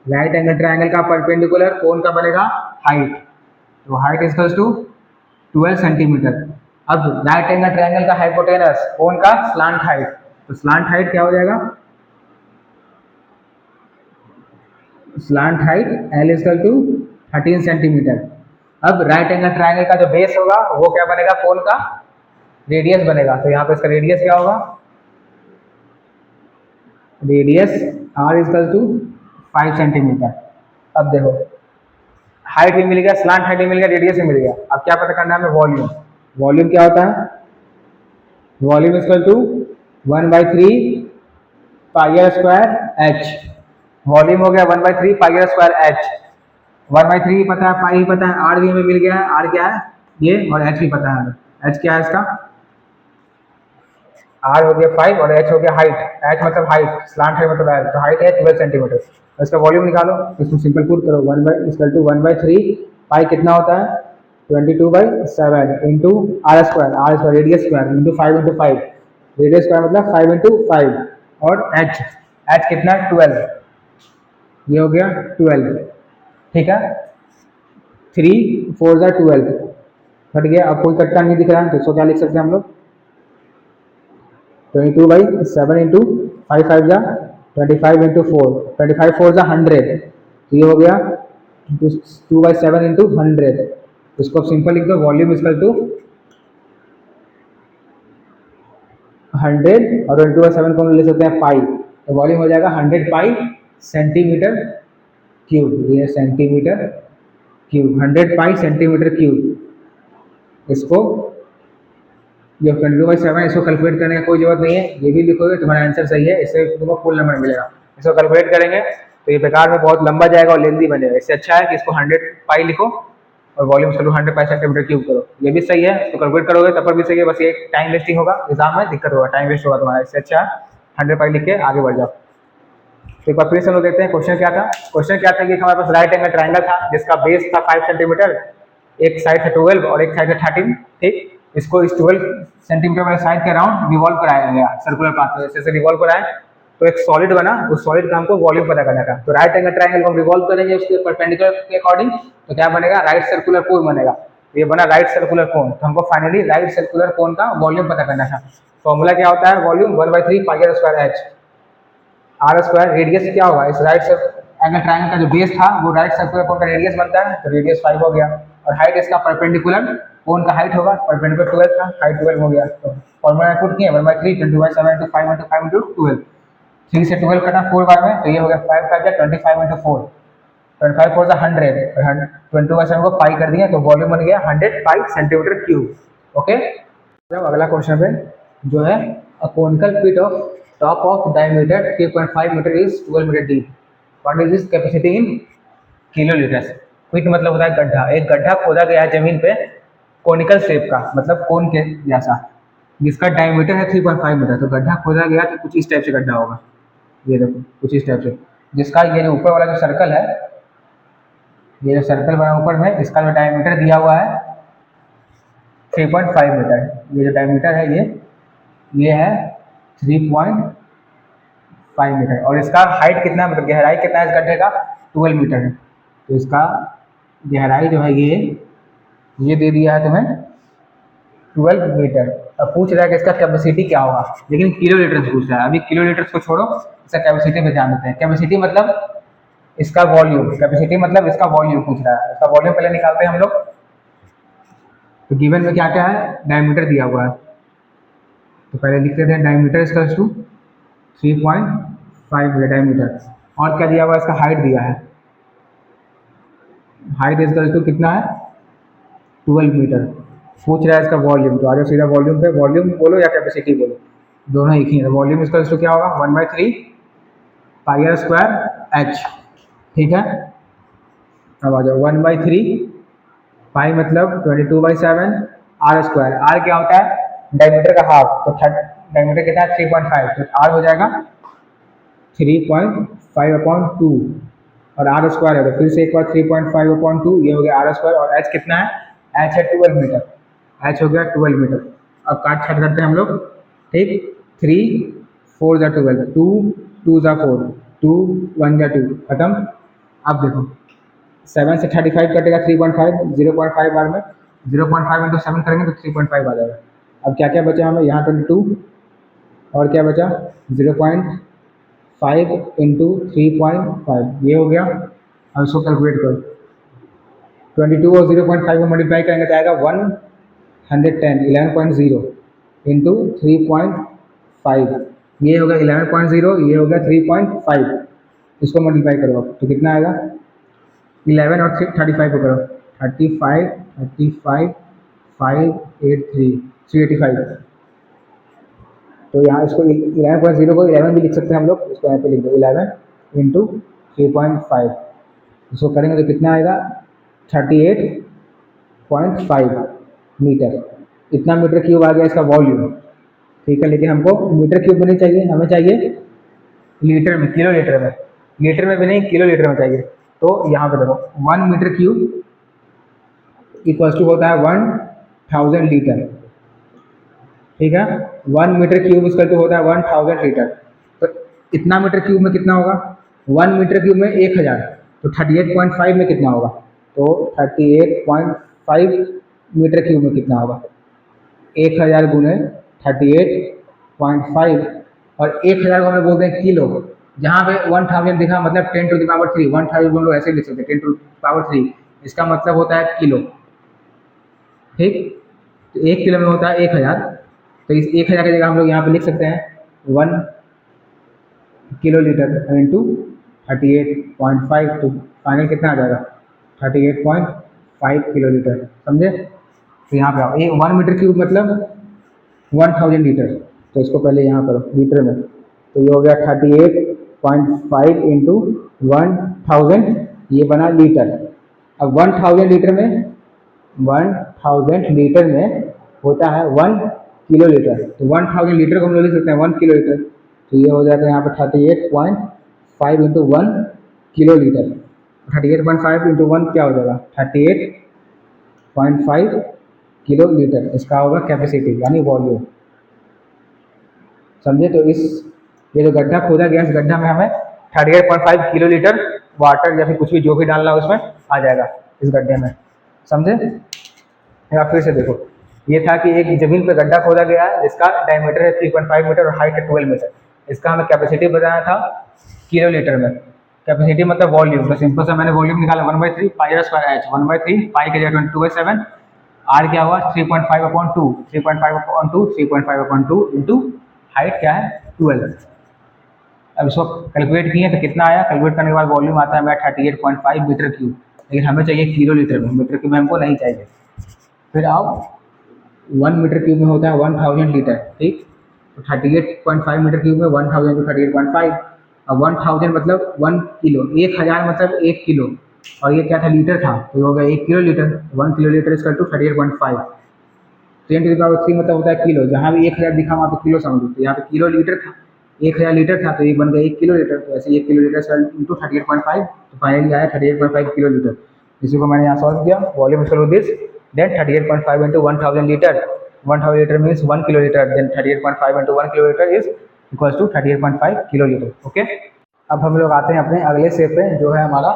राइट एंगल ट्राइंगल का परपेंडिकुलर कोन का बनेगा हाइट, तो हाइट इक्वल्स टू 12 सेंटीमीटर। अब राइट एंगल ट्राइंगल का हाइपोटेनस कोन का स्लांट हाइट, तो स्लांट हाइट क्या हो जाएगा, slant height L equal to 13 centimetre. अब राइट एंगल ट्राइंगल का जो बेस होगा वो क्या बनेगा, कोन का रेडियस बनेगा, तो यहाँ पे इसका रेडियस क्या होगा, radius R equal to 5 centimetre. अब देखो हाइट भी मिल गया, स्लांट हाइट भी मिल गया, रेडियस भी मिल गया। अब क्या पता करना है हमें, वॉल्यूम। वॉल्यूम क्या होता है, volume equal to 1/3 pi r square H। Volume हो गया 1/3 पाई आर स्क्वायर H। 1/3 पता है, पाई पता है, आर भी हमें मिल गया है, आर क्या है ये, और एच भी पता है हमें। एच क्या है इसका, आर हो गया 5 और एच हो गया हाइट। एच मतलब हाइट, स्लांट है मतलब एल, तो हाइट है 12 सेंटीमीटर। इसका वॉल्यूम निकालो, इसमें सिंपल पुट करो, 1/3 पाई कितना होता है 22/7 into r square radius square into 5 radius square मतलब 5 और एच, एच कितना 12, ये हो गया 12, ठीक है। 3 4 जा 12 कट गया। अब कोई कट्टा नहीं दिख रहा है तो इसको क्या लिख सकते हैं हम लोग, 22/7 इंटू 5 जा 25 इंटू 4, 25 4 जा 100, तो ये हो गया 2/7 इंटू 100। इसको अब सिंपल लिख दो, वॉल्यूम इक्वल टू 100 और 2/7 को ले सकते हैं पाई, तो वॉल्यूम हो जाएगा 100 पाई सेंटीमीटर क्यूब। ये सेंटीमीटर क्यूब, 100 पाई सेंटीमीटर क्यूब। इसको जो 22/7 इसको कैलकुलेट करने का कोई जरूरत नहीं है, ये भी लिखोगे तुम्हारा आंसर सही है, इससे तुमको फुल नंबर मिलेगा। इसको कैलकुलेट करेंगे तो ये बेकार में बहुत लंबा जाएगा और लेंदी बनेगा, इससे अच्छा है कि इसको 100 पाई लिखो और वॉल्यूम चलो 100 पाई सेंटीमीटर क्यूब करो, ये भी सही है। इसको कैलकुलेट करोगे तब पर भी सही है, बस ये टाइम वेस्टिंग होगा, एग्जाम में दिक्कत होगा, टाइम वेस्ट होगा तुम्हारा, इससे अच्छा 100 पाई लिख के आगे बढ़ जाओ। तो एक बार फिर से हम लोग देखते हैं क्वेश्चन क्या था। क्वेश्चन क्या था कि हमारे पास राइट एंगल ट्राइंगल था जिसका बेस था 5 सेंटीमीटर, एक साइड था 12 और एक साइड था 13, ठीक। इसको इस 12 सेंटीमीटर वाले साइड के अराउंड रिवॉल्व कराया गया सर्कुलर पाथ में, जैसे रिवॉल्व कराए तो एक सॉलिड बना, उस सॉलिड का हमको वॉल्यूम पता करना था। तो राइट एंगल ट्राइंगल को हम रिवॉल्व करेंगे उसके परपेंडिकुलर के अकॉर्डिंग, तो क्या बनेगा, राइट सर्कुलर कोन बनेगा। ये बना राइट सर्कुलर कोन, तो हमको फाइनली राइट सर्कुलर कोन का वॉल्यूम पता करना था। फॉर्मूला क्या होता है, volume 1/3 pi r square h. R square radius क्या होगा, इस राइट एंगल ट्रायंगल का जो बेस था वो राइट सर्कुलर कोन का रेडियस बनता है, तो रेडियस 5 हो गया। और हाइट इसका परपेंडिकुलर कोन का हाइट होगा, परपेंडिकुलर 12 था, हाइट 12 हो गया। तो फॉर्मूला पुट किए 1/3 20/7 × 5 × 5 × 12, 3 से 12 कटा 4 बार में, तो ये हो गया 5 5 25 × 4, 25 4 100, 20/7 को पाई कर दिया, तो वॉल्यूम बन गया 105 सेंटीमीटर क्यूब। ओके, जब अगला क्वेश्चन पे जो है a conical pit of top of diameter 3.5 metre is 12 metre deep, what is this capacity in kilolitres. Pit मतलब होता है गड्ढा, एक गड्ढा खोदा गया है जमीन पे कोनिकल शेप का, मतलब कोन के जैसा, जिसका डायमीटर है 3.5 मीटर। तो गड्ढा खोदा गया तो कुछ इस टाइप से गड्ढा होगा, ये देखो कुछ इस टाइप से, जिसका ये जो ऊपर वाला जो सर्कल है, ये जो सर्कल बना ऊपर में, इसका जो डायमीटर दिया हुआ है 3.5 मीटर। ये जो डायमीटर है ये है 3.5 मीटर, और इसका हाइट कितना, मतलब गहराई कितना है इस गड्ढे का, 12 मीटर है। तो इसका गहराई जो है ये दे दिया है तुम्हें 12 मीटर। अब पूछ रहा है कि इसका कैपेसिटी क्या होगा, लेकिन किलोलीटर पूछ रहा है। अभी किलोलीटर को छोड़ो, इसका कैपेसिटी पे ध्यान देते हैं। कैपेसिटी मतलब इसका वॉल्यूम, कैपेसिटी मतलब इसका वॉल्यूम पूछ रहा है। इसका वॉल्यूम पहले निकालते हैं हम लोग। तो गिवन में क्या क्या है, डायमीटर दिया हुआ है, तो पहले लिख देते हैं डायमीटर इसका 3.5 मीटर डायमीटर। और क्या दिया हुआ है, इसका हाइट दिया है, हाइट इसका कितना है 12 मीटर। पूछ रहा है इसका वॉल्यूम, तो आ जाओ सीधा वॉल्यूम पे, वॉल्यूम बोलो या कैपेसिटी बोलो, दोनों एक ही है। वॉल्यूम इसका क्या होगा 1/3 पाई आर स्क्वायर एच, ठीक है। अब आ जाओ 1/3 पाई मतलब 22/7 आर स्क्वायर। आर क्या होता है, डायमीटर का हाफ, तो डायमीटर कितना है 3.5, तो आर हो जाएगा 3.5/2, और आर स्क्वायर है तो फिर से एक बार 3.5/2, ये हो गया आर स्क्वायर। और एच कितना है, एच है 12 मीटर, एच हो गया 12 मीटर। अब काट छाट करते हैं हम लोग, ठीक। 3 4 × 12, 2 2 × 4, 2 1 × 2, खत्म। अब देखो 7 से 35 कटेगा 3.5, 0.5 बार में 0.5 × 7 करेंगे तो 3.5 आ जाएगा। अब क्या क्या बचा हमें यहाँ 22, और क्या बचा 0.5 × 3.5, ये हो गया। अब इसको कैलकुलेट करो, 22 और 0.5 को मल्टीप्लाई करेंगे तो आएगा 110, 11.0 इंटू 3.5, ये होगा 11.0, ये होगा 3.5। इसको मल्टीप्लाई करो तो कितना आएगा, 11 और 35 को करो, 35 35 583 385। तो यहाँ इसको 11.0 को 11 भी लिख सकते हैं हम लोग, इसको यहाँ पे लिख दो 11 इंटू 3.5, इसको करेंगे तो कितना आएगा 38.5 मीटर। इतना मीटर क्यूब आ गया इसका वॉल्यूम, ठीक है। लेकिन हमको मीटर क्यूब में नहीं चाहिए, हमें चाहिए लीटर में, किलो लीटर में, लीटर में भी नहीं किलो लीटर में चाहिए। तो यहाँ पे देखो 1 मीटर क्यूब इक्वल टू होता है 1000 लीटर, ठीक है। 1 मीटर क्यूब इसका तो होता है 1000 लीटर। तो इतना मीटर क्यूब में कितना होगा, 1 मीटर क्यूब में 1000, तो 38.5 में कितना होगा, तो 38.5 मीटर क्यूब में कितना होगा, 1000 गुने 38.5, और 1000 को हमें बोलते हैं किलो। जहाँ पे 1000 दिखा मतलब 10⁻3, 1000 बोलो ऐसे लिख सकते हैं 10⁻3, इसका मतलब होता है किलो, ठीक। तो 1 किलो में होता है 1000, तो इस 1000 की जगह हम लोग यहाँ पे लिख सकते हैं 1 किलो लीटर इंटू 38.5, तो फाइनल कितना आ जाएगा 38.5 किलो लीटर, समझे। तो यहाँ पे आओ, 1 मीटर क्यूब मतलब 1000 लीटर, तो इसको पहले यहाँ करो लीटर में, तो ये हो गया 38.5 इंटू 1000, ये बना लीटर। अब 1000 लीटर में 1000 लीटर में होता है 1 किलो लीटर, तो 1000 लीटर को हम लोग लिख सकते हैं 1 किलो लीटर, तो ये हो जाएगा यहाँ पे 38.5 इंटू 1 किलो लीटर। 38.5 इंटू 1 क्या हो जाएगा 38.5 किलो लीटर, इसका होगा कैपेसिटी यानी वॉल्यूम, समझे। तो इस ये जो गड्ढा खोदा गया, इस गड्ढा में हमें 38.5 किलो लीटर वाटर या फिर कुछ भी जो भी डालना है उसमें आ जाएगा इस गड्ढे में, समझे। या फिर से देखो, ये था कि एक जमीन पे गड्ढा खोदा गया है जिसका डायमीटर है 3.5 मीटर और हाइट है 12 मीटर। इसका हमें कैपेसिटी बताया था किलो लीटर में। कैपेसिटी मतलब वॉल्यूम, तो सिंपल सा मैंने वॉल्यूम निकाला 1/3 पाई स्क्वायर एच, 1/3 पाई के जगह 22/7, आर क्या हुआ 3.5/2, 3.5/2, 3.5/2 इंटू हाइट क्या है 12। अब इसको कैलकुलेट किए तो कितना आया, कैलकुलेट करने के बाद वॉल्यूम आता है हमारा 38.5 मीटर क्यूब, लेकिन हमें चाहिए किलो लीटर में, मीटर क्यूब में हमको नहीं चाहिए। फिर आओ 1 मीटर क्यूब में होता है 1000 लीटर, ठीक। तो 38.5 मीटर क्यूब में 1000 तो 38.5, अब 1000 मतलब 1 किलो, 1000 मतलब 1 किलो, और ये क्या था लीटर था, तो ये हो गया 1 किलो लीटर, 1 किलो लीटर इसका टू 38.5, 10⁻³ मतलब होता है किलो, जहाँ भी 1000 दिखा वहाँ पे किलो समझो, तो यहाँ पे किलो लीटर था, 1000 लीटर था तो ये बन गया 1 किलो लीटर, तो ऐसे 1 किलो लीटर इंटू 38.5, तो फाइनली आया 38.5 किलो लीटर। इसी को मैंने यहाँ सॉल्व किया, volume equal to this, then 38.5 into 1000 litre, 1000 litre means 1 kilo litre, then 38.5 into 1 kilo litre is equals to 38.5 kilo litre. Okay, अब हम लोग आते हैं अपने अगले स्टेप पे जो है हमारा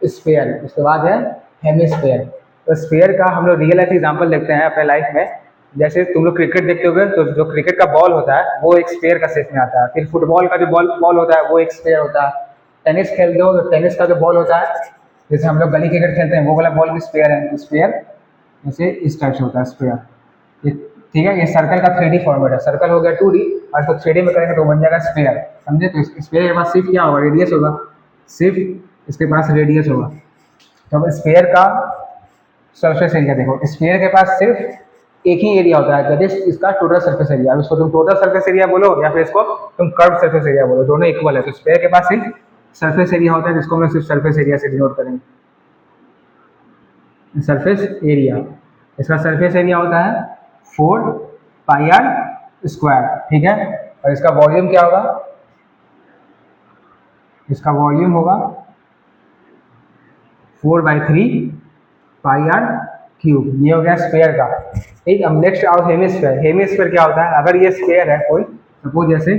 स्फीयर, उसके बाद है हेमिस्फीयर। तो स्फीयर का हम लोग रियल लाइफ एग्जांपल देखते हैं अपने लाइफ में। जैसे तुम लोग क्रिकेट देखते होगे तो जो क्रिकेट का बॉल होता है वो एक स्फीयर का शेप में आता है, फिर फुटबॉल का जो बॉल होता है वो एक स्फीयर होता है, टेनिस खेलते हो तो टेनिस का जो बॉल होता है, जैसे हम लोग गली क्रिकेट खेलते हैं वो वाला बॉल भी स्फीयर है, स्फीयर जैसे इस टाइप से होता है स्फीयर। ठीक है, ये सर्कल का 3D फॉर्मेट है, सर्कल हो गया 2D और इसको 3D में करेंगे तो बन जाएगा स्फीयर, समझे। तो स्फीयर के पास सिर्फ क्या होगा, रेडियस होगा, सिर्फ इसके पास रेडियस होगा। तो अब स्फीयर का सरफेस एरिया देखो, स्फीयर के पास सिर्फ एक ही एरिया होता है, दैट इज इसका टोटल सरफेस एरिया। अब इसको तुम टोटल सरफेस एरिया बोलो या फिर इसको तुम कर्व सरफेस एरिया बोलो, दोनों इक्वल है। तो स्फीयर के पास सिर्फ सरफेस एरिया होता है जिसको हम सिर्फ सरफेस एरिया से डिनोट करेंगे, सरफेस एरिया। इसका सरफेस एरिया होता है 4 पाई आर स्क्वायर, ठीक है। और इसका वॉल्यूम क्या होगा, इसका वॉल्यूम होगा 4/3 पाई आर क्यूब, ये हो गया स्फीयर का, ठीक। अब नेक्स्ट आओ हेमिस्फीयर। हेमिस्फीयर क्या होता है, अगर ये स्फीयर है कोई, सपोज जैसे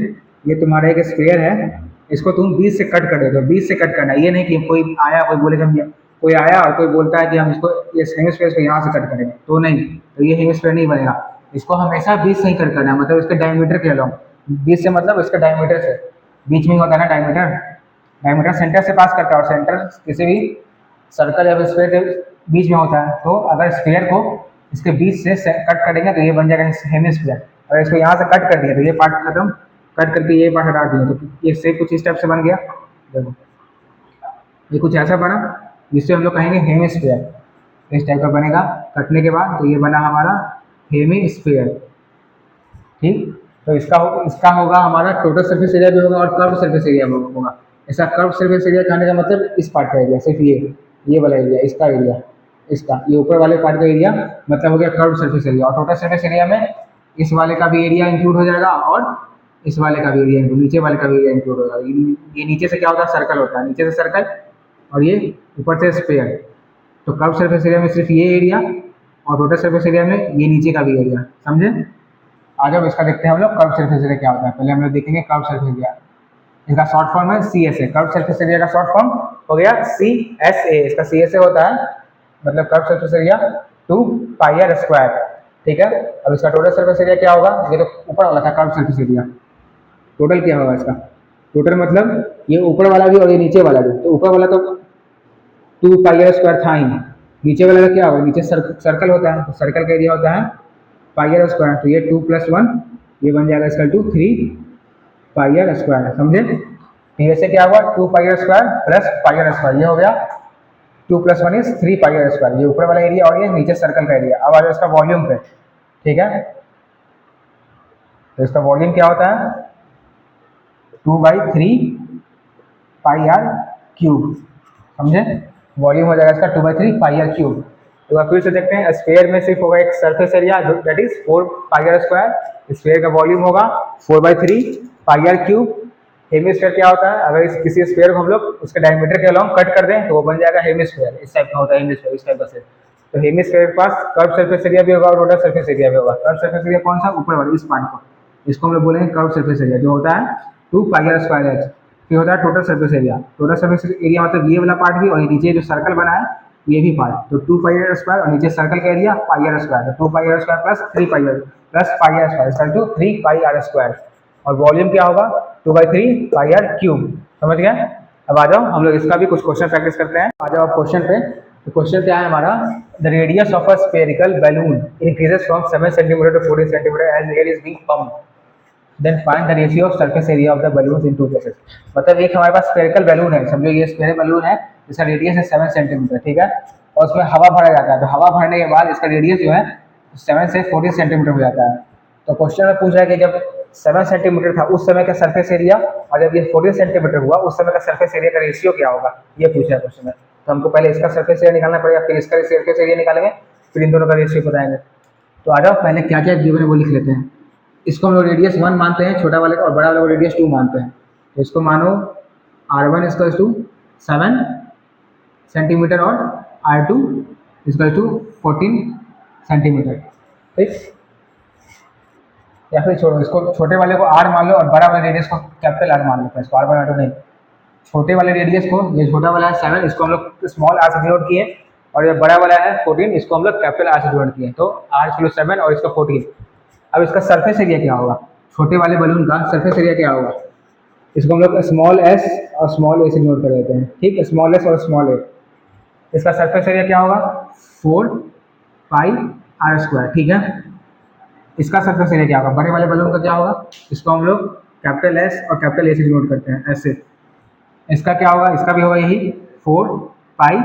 ये तुम्हारा एक स्फीयर है, इसको तुम बीच से कट कर देते हो, बीच से कट करना, ये नहीं कि कोई आया कोई बोले हम कोई आया और कोई बोलता है कि हम इसको ये हेमिस्फीयर को यहाँ से कट करेंगे, तो नहीं, तो ये हेमिस्फीयर नहीं बनेगा। इसको हमेशा बीच से ही कट करना है, मतलब इसके डायमीटर के अलॉन्ग, बीच से मतलब इसके डायमीटर से, बीच में ही होता है ना डायमीटर, डायमीटर सेंटर से पास करता है और सेंटर किसी भी सर्कल या फिर स्फीयर के बीच में होता है। तो अगर स्फीयर को इसके बीच से कट करेंगे तो ये बन जाएगा हेमिस्फीयर। अगर इसको यहाँ से कट कर दिया तो ये पार्ट खत्म, कट करके ये पार्ट हटा दिया तो ये शेप कुछ इस टाइप से बन गया, देखो ये कुछ ऐसा बना जिससे हम लोग कहेंगे हेमिस्फीयर। इस टाइप का बनेगा कटने के बाद, तो ये बना हमारा हेमिस्फीयर, ठीक। तो इसका होगा हमारा टोटल सरफेस एरिया भी होगा और कर्व सरफेस एरिया भी होगा। ऐसा कर्व सरफेस एरिया कहने का मतलब इस पार्ट का एरिया, सिर्फ ये वाला एरिया, इसका एरिया, इसका ये ऊपर वाले पार्ट का एरिया मतलब हो गया कर्व सरफेस एरिया। और टोटल सरफेस एरिया में इस वाले का भी एरिया इंक्लूड हो जाएगा और इस वाले का भी एरिया, नीचे वाले का भी एरिया इंक्लूड होगा। ये नीचे से क्या होता है, सर्कल होता है, नीचे से सर्कल और ये ऊपर से स्फीयर। तो कर्व सरफेस एरिया में सिर्फ ये एरिया और टोटल सरफेस एरिया में ये नीचे का भी एरिया, समझे। आज अब इसका देखते हैं हम लोग कर्व सरफेस एरिया क्या होता है। पहले हम लोग देखेंगे कर्व सरफेस एरिया, इसका शॉर्ट फॉर्म है CSA, कर्व सरफेस एरिया का शॉर्ट फॉर्म हो गया CSA। इसका CSA होता है मतलब curve surface area 2 pi r square, ठीक है। अब इसका टोटल सरफेस एरिया क्या होगा, ये तो ऊपर वाला था कर्व सरफेस एरिया, टोटल क्या होगा इसका, टोटल मतलब ये ऊपर वाला भी और ये नीचे वाला भी। तो ऊपर वाला तो 2 पाई आर स्क्वायर था ही, नीचे वाला का क्या होगा, नीचे सर्कल होता है, तो सर्कल का एरिया होता है पाई आर स्क्वायर, तो ये 2 + 1 ये बन जाएगा इसका 3 पाई आर स्क्वायर, समझे। ऐसे क्या हुआ 2 pi r square plus pi r square, ये हो गया 2 + 1 इज 3 पाई आर स्क्वायर, ये ऊपर वाला एरिया और ये नीचे सर्कल का एरिया। अब आ जाए इसका वॉल्यूम पे, ठीक है। तो इसका वॉल्यूम क्या होता है 2/3 पाई आर क्यूब, समझे। वॉल्यूम हो जाएगा इसका 2/3 पाई आर क्यूब। तो अब फिर से देखते हैं, स्फीयर में सिर्फ होगा एक surface area that is 4 pi r square, sphere का वॉल्यूम होगा 4/3 पाई आर क्यूब। हेमिस्फीयर क्या होता है, अगर किसी स्फीयर को हम लोग उसके डायमीटर के अलॉन्ग कट कर दें तो वो बन जाएगा हेमिस्फीयर, इस टाइप का होता है हेमिस्फीयर, इस टाइप का से। तो हेमिस्फीयर के पास कर्व सरफेस एरिया भी होगा और टोटल सरफेस एरिया भी होगा। कर्व सरफेस एरिया कौन सा, ऊपर वाला इस पार्ट को, इसको हम लोग बोलेंगे कर्व सरफेस एरिया, जो होता है 2 पाई आर स्क्वायर एच। फिर होता है total surface area, total surface area मतलब ये वाला पार्ट भी और नीचे जो सर्कल बना है ये भी पाई, तो 2 पाई r² और नीचे सर्कल का एरिया पाई r², तो 2 pi r² plus 3 pi plus pi r² equal to 3 pi r²। और वॉल्यूम क्या होगा 2/3 पाई r³ समझ गए। अब आ जाओ हम लोग इसका भी कुछ क्वेश्चन प्रैक्टिस करते हैं। आ जाओ आप क्वेश्चन पे। तो क्वेश्चन क्या है हमारा, the radius of a spherical balloon increases from 7 centimetre to 14 centimetre as air is being pumped, then find the ratio of surface area of the balloon in two cases. मतलब एक हमारे पास spherical balloon है, समझो ये spherical balloon है, इसका radius है 7 centimetre, ठीक है, और उसमें हवा भरा जाता है, तो हवा भरने के बाद इसका रेडियस जो है 7 से 14 सेंटीमीटर हो जाता है। तो क्वेश्चन में पूछ रहा है कि जब 7 सेंटीमीटर था उस समय का सरफेस एरिया, और जब ये 14 सेंटीमीटर हुआ उस समय का सरफेस एरिया का रेशियो क्या होगा, ये पूछा है क्वेश्चन में। तो हमको पहले इसका सरफेस एरिया निकालना पड़ेगा, फिर इसका सरफेस एरिया निकालेंगे, फिर इन दोनों का रेशियो बताएंगे। तो आ जाओ पहले क्या क्या गिवन है वो लिख लेते हैं। इसको हम लोग रेडियस 1 मानते हैं छोटा वाले का, और बड़ा वाले को रेडियस 2 मानते हैं। तो इसको मानो r1 इक्वल टू 7 सेंटीमीटर और r2 इक्वल टू 14 सेंटीमीटर, ठीक। या फिर छोड़ो, इसको छोटे वाले को r मान लो और बड़ा वाले रेडियस को कैपिटल R मान लो, इसको r1 r2 नहीं, छोटे वाले रेडियस को, ये छोटा वाला है 7, इसको हम लोग स्मॉल r से डिनोट किए, और ये बड़ा वाला है 14, इसको हम लोग कैपिटल R से डिनोट किए, तो r इक्वल 7 और इसका 14। अब इसका सरफेस एरिया क्या होगा, छोटे वाले बलून का सरफेस एरिया क्या होगा, इसको हम लोग स्मॉल s और स्मॉल a से डिनोट कर देते हैं, ठीक, स्मॉल s और स्मॉल a। इसका सरफेस एरिया क्या होगा 4 पाई r², ठीक है। इसका सरफेस एरिया क्या होगा, बड़े वाले बलून का क्या होगा, इसको हम लोग कैपिटल S और कैपिटल A से डिनोट करते हैं ऐसे। इसका क्या होगा, इसका भी होगा यही 4 पाई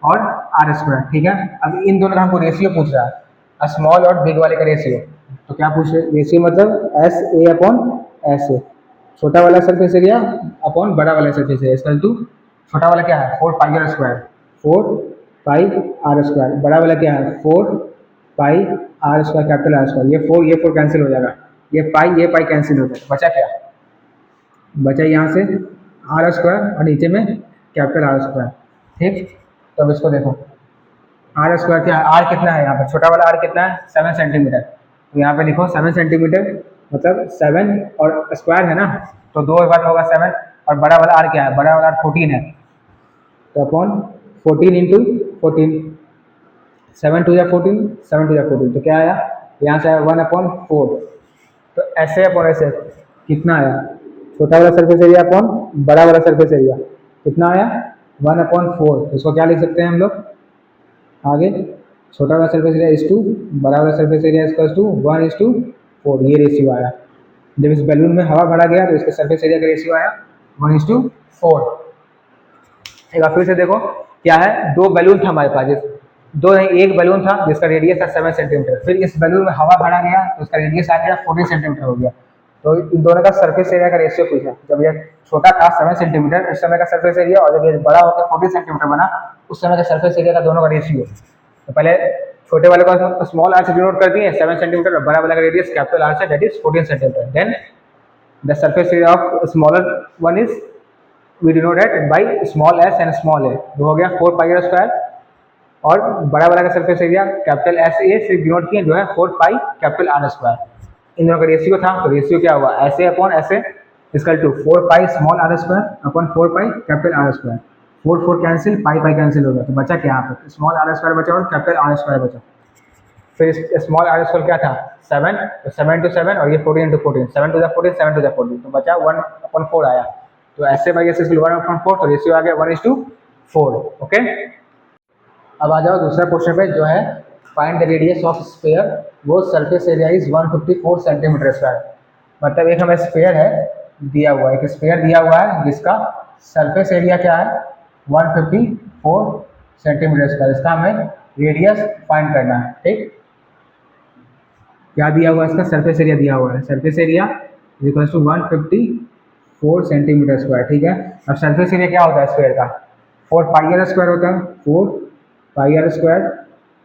और r², ठीक है। अब इन दोनों का हमको रेशियो पूछ रहा है, स्मॉल और बिग वाले का रेशियो। तो क्या पूछ रहे, रेशियो मतलब SA अपॉन SA, छोटा वाला सरफेस एरिया अपॉन बड़ा वाला सरफेस एरिया इक्वल टू, छोटा वाला क्या है 4 पाई r², 4 पाई r², बड़ा वाला क्या है 4 पाई r² कैपिटल R², ये 4 कैंसिल हो जाएगा, ये पाई कैंसिल हो जाएगा, बचा क्या, बचा यहाँ से r² और नीचे में कैपिटल R², ठीक। तो अब इसको देखो r² क्या है, r कितना है यहाँ पर, छोटा वाला r कितना है 7 सेंटीमीटर, तो यहाँ पे लिखो 7 सेंटीमीटर मतलब 7 और स्क्वायर है ना, तो 2 बार होगा 7, और बड़ा वाला r क्या है, बड़ा वाला r 14 है, तो अपॉन 14 इंटू 14, 7 टू या 14, 7 टू या 14, तो क्या आया यहाँ से आया 1/4। तो ऐसे अपॉन ऐसे कितना आया, छोटा वाला सरफेस एरिया अपॉन बड़ा वाला सरफेस एरिया कितना आया 1/4। इसको क्या लिख सकते हैं हम लोग आगे, छोटा वाला सरफेस एरिया इज टू बड़ा वाला सरफेस एरिया इक्वल टू 1:4, ये रेशियो आया। जब इस बैलून में हवा भरा गया तो इसके सरफेस एरिया का रेशियो आया 1:4। एक बार फिर से देखो क्या है, दो बैलून था हमारे पास, दो नहीं एक बैलून था जिसका रेडियस था 7 सेंटीमीटर, फिर इस बैलून में हवा भरा गया तो इसका रेडियस आ गया 14 सेंटीमीटर हो गया। तो इन दोनों का सरफेस एरिया का रेशियो पूछा, जब ये छोटा था 7 सेंटीमीटर उस समय का सरफेस एरिया, और जब ये बड़ा होकर 14 सेंटीमीटर बना उस समय का सरफेस एरिया का दोनों का रेशियो। तो पहले छोटे वाले को स्मॉल r से डिनोट कर दिए 7 सेंटीमीटर, और बड़ा वाला का रेडियस कैपिटल R से that is 14 centimetre. Then the surface area of smaller one is we denote it by small s and small a, जो हो गया 4 पाई r², और बड़ा वाला का सरफेस एरिया कैपिटल SA से डिनोट किए जो है 4 पाई कैपिटल R²। इन दोनों का रेशियो था, तो रेशियो क्या हुआ SA upon SA equal to 4 pi small r² upon 4 pi capital R², 4 cancel, pi cancel हो गया, तो बचा क्या यहाँ पर स्मॉल r² बचा और कैपिटल R² बचा। फिर स्मॉल r² क्या था 7, तो 7 to 7 और ये 14 into 14, 7 to the 14, 7 to the 14, तो बचा 1/4 आया। तो ऐसे बाई ऐसे 1/4, तो रेशियो आ गया 1:4। ओके, अब आ जाओ दूसरा क्वेश्चन पे जो है find the radius of sphere, वो surface area is 154 centimetre square. मतलब एक हमें स्फीयर है दिया हुआ है, एक स्फीयर दिया हुआ है जिसका सरफेस एरिया क्या है 154 सेंटीमीटर स्क्वायर, इसका हमें रेडियस फाइंड करना है, ठीक। क्या दिया हुआ है, इसका सरफेस एरिया दिया हुआ है, surface area is equal to 154 centimetre square, ठीक है। अब सरफेस एरिया क्या होता है स्क्वायर का 4 पाई r² होता है, 4 पाई r²,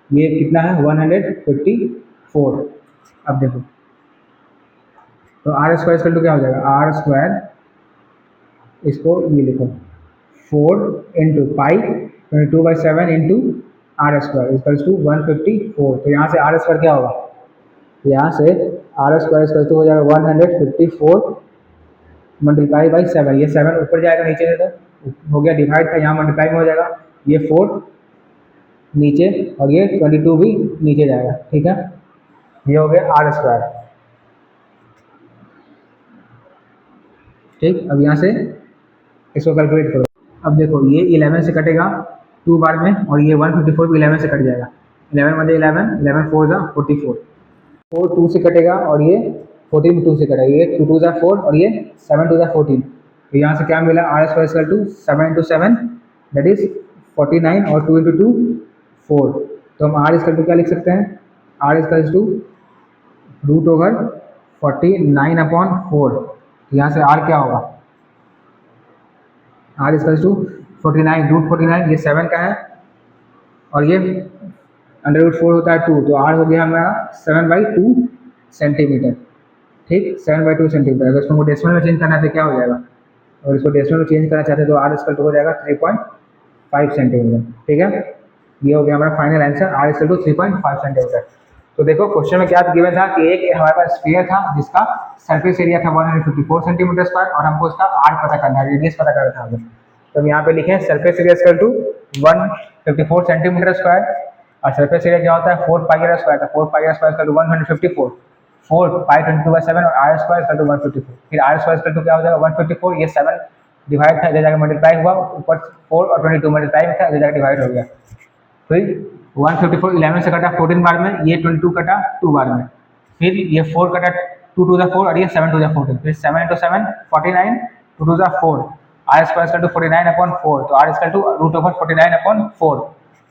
ये कितना है 154। अब देखो तो r² इक्वल टू क्या हो जाएगा r², इसको ये लिखो 4 into pi 22/7 into r² equal to 154। तो यहाँ से r² क्या होगा, यहाँ से r² इक्वल टू हो जाएगा 154 मल्टीप्लाई बाई 7, ये 7 ऊपर जाएगा नीचे से तो हो गया डिवाइड था, यहाँ मल्टीप्लाई में हो जाएगा, ये 4 नीचे, और ये 22 भी नीचे जाएगा। ठीक है, ये हो गया आर स्क्वायर। ठीक, अब यहाँ से इसको कैलकुलेट करो। अब देखो ये 11 से कटेगा 2 बार में, और ये 154 भी 11 से कट जाएगा। 11 मध्ये 11, 11 4 जा 44, 4 2 से कटेगा, और ये 14 2 से कटेगा, ये 2 2 जा 4, और ये 7 2 जा 14। तो यहाँ से क्या मिला, r square equal to 7 into 7 that is 49, और 2 इंटू 2 4। तो हम आर इक्वल टू क्या लिख सकते हैं, r equal to root over 49/4। तो यहाँ से आर क्या होगा, आर इक्वल टू 49 रूट 49, ये 7 का है, और ये अंडर रूट 4 होता है 2, तो आर हो गया हमारा 7/2 सेंटीमीटर। ठीक, 7/2 सेंटीमीटर। अगर इसको डेसिमल में चेंज करना है तो क्या हो जाएगा, और इसको डेसिमल में चेंज करना चाहते हैं तो आर इक्वल टू हो जाएगा 3.5 सेंटीमीटर। ठीक है, ये हो गया हमारा final answer, r equal to 3.5 centimetre. तो देखो क्वेश्चन में क्या गिवन था कि एक हमारे पास स्फीयर था जिसका सरफेस एरिया था 154 सेंटीमीटर स्क्वायर, और हमको उसका आर पता करना है, रेडियस पता करना था हमें। तो हम यहाँ पे लिखे surface area equal to 154 centimetre square, और सरफेस एरिया क्या होता है 4 पाई आर स्क्वायर, तो 4 pi r square equal to 154, 4 pi 22/7, और आर स्क्वायर इक्वल टू 154। फिर आर स्क्वायर इक्वल टू क्या हो जाएगा 154, ये 7 डिवाइड था, इधर जाकर मल्टीप्लाई हुआ, ऊपर 4 और 22 मल्टीप्लाई में था, इधर जाकर डिवाइड हो गया। फिर 154 11 से कटा 14 बार में, ये 22 कटा 2 बार में, फिर ये 4 कटा 2 2 जा 4, और ये 7 2 जा 14, फिर 7 इंटू 7 49, 2 2 जा 4, आर स्क्वायर इक्वल टू 49/4, तो r equal to root over 49/4।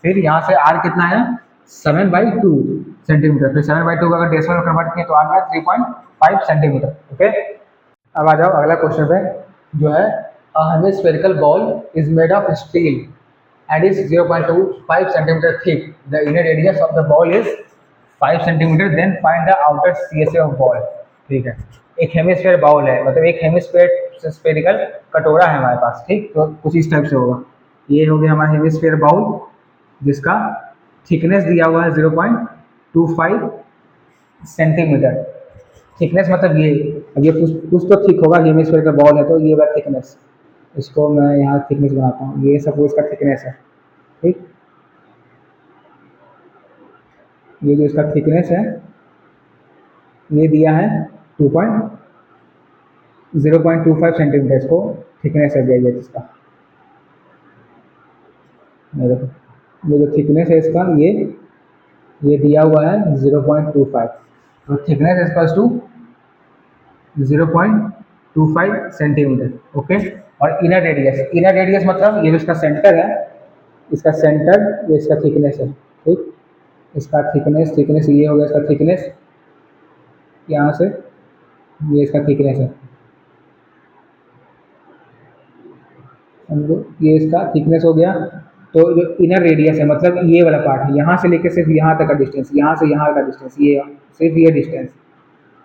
फिर यहाँ से आर कितना है 7/2 सेंटीमीटर, फिर 7/2 का अगर डेसिमल में कन्वर्ट किए तो आर है 3.5 सेंटीमीटर। ओके, अब आ जाओ अगला क्वेश्चन पे, जो है a hemispherical ball is made of steel and is 0.25 centimeter thick. The inner radius of the ball is 5 centimeter. Then find the outer CSA of ball. ठीक है, एक हेमिस्फेयर बाउल है, मतलब एक हेमिस्फेयर स्फेरिकल कटोरा है हमारे पास। ठीक, तो कुछ इस टाइप से होगा। ये हो गया हमारा हेमिस्फेयर बाउल जिसका थिकनेस दिया हुआ है 0.25 सेंटीमीटर। थिकनेस मतलब ये, अब ये कुछ तो थिक होगा, हेमिस्फेयर का बॉल है तो ये वाला थिकनेस, इसको मैं यहाँ थिकनेस बनाता हूँ, ये सपोज का थिकनेस है। ठीक, ये जो इसका थिकनेस है ये दिया है 0.25 सेंटीमीटर, इसको थिकनेस है दिया इसका। देखो ये जो थिकनेस है इसका, ये दिया हुआ है 0.25, तो thickness equals to 0.25 centimetre. Okay, और इनर रेडियस मतलब ये जो इसका सेंटर है, इसका सेंटर, ये इसका थिकनेस है। ठीक, इसका थिकनेस ये हो गया इसका थिकनेस, यहाँ से ये इसका थिकनेस है, समझो ये इसका थिकनेस हो गया। तो जो इनर रेडियस है मतलब ये वाला पार्ट है, यहाँ से लेकर सिर्फ यहाँ तक का डिस्टेंस, यहाँ से यहाँ का डिस्टेंस, ये सिर्फ ये डिस्टेंस,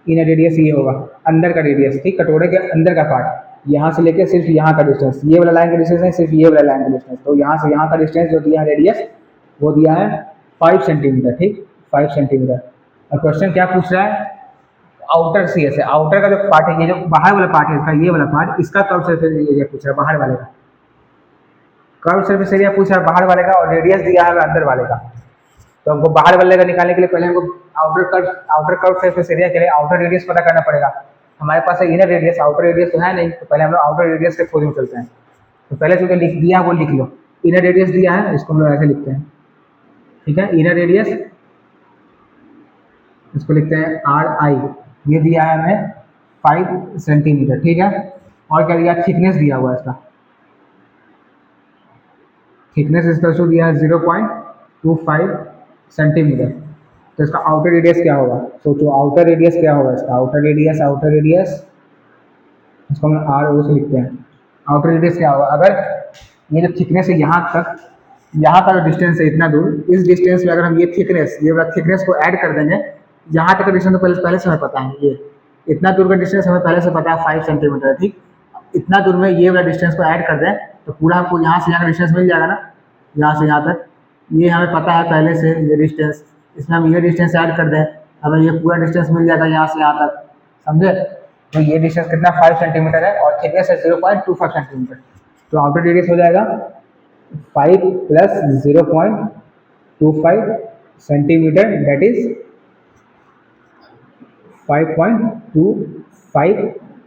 इनर रेडियस ये होगा, अंदर का रेडियस। ठीक, कटोरे के अंदर का पार्ट, यहाँ से लेकर सिर्फ यहाँ का डिस्टेंस, ये वाला लाइन का डिस्टेंस है, सिर्फ ये वाला लाइन का डिस्टेंस। तो यहाँ से यहाँ का डिस्टेंस जो दिया है रेडियस, वो दिया है 5 सेंटीमीटर। ठीक, 5 सेंटीमीटर। और क्वेश्चन क्या पूछ रहा है, आउटर सीएस है, आउटर का जो पार्ट है, ये जो बाहर वाला पार्ट है इसका, ये वाला पार्ट, इसका कर्व सरफेस एरिया पूछ रहा है, बाहर वाले का कर्व सरफेस एरिया पूछ रहा है, बाहर वाले का, और रेडियस दिया है अंदर वाले का। तो हमको बाहर वाले का निकालने के लिए पहले हमको आउटर कर्व सरफेस एरिया के लिए आउटर रेडियस पता करना पड़ेगा। हमारे पास है इनर रेडियस, आउटर रेडियस तो है नहीं, तो पहले हम लोग आउटर रेडियस के खोज में चलते हैं। तो पहले जो लिख दिया वो लिख लो, इनर रेडियस दिया है, इसको हम लोग ऐसे लिखते हैं। ठीक है, इनर रेडियस, इसको लिखते हैं RI, ये दिया है हमें 5 सेंटीमीटर। ठीक है, और क्या दिया, थिकनेस दिया हुआ है इसका, थिकनेस इसका जो दिया है 0.25 सेंटीमीटर। तो इसका आउटर रेडियस क्या होगा, सोचो आउटर रेडियस क्या होगा इसका, आउटर रेडियस इसको हम RO से लिखते हैं। आउटर रेडियस क्या होगा, अगर ये जो थिकनेस है यहाँ तक, यहाँ का जो डिस्टेंस है इतना दूर, इस डिस्टेंस में अगर हम ये वाला थिकनेस को ऐड कर देंगे, यहाँ तक का डिस्टेंस तो पहले से हमें पता है, ये इतना दूर का डिस्टेंस हमें पहले से पता है 5 सेंटीमीटर। ठीक, इतना दूर में ये वाला डिस्टेंस को ऐड कर दें तो पूरा हमको यहाँ से यहाँ का डिस्टेंस मिल जाएगा ना, यहाँ से यहाँ तक, ये हमें पता है पहले से ये डिस्टेंस, इसमें हम ये डिस्टेंस ऐड कर दें, हमें ये पूरा डिस्टेंस मिल जाएगा यहाँ से यहाँ तक, समझे। तो ये डिस्टेंस कितना 5 सेंटीमीटर है, और थिकनेस है 0.25 सेंटीमीटर। तो आउटर रेडियस हो जाएगा 5 + 0.25 5.25 सेंटीमीटर, दैट इज 5.25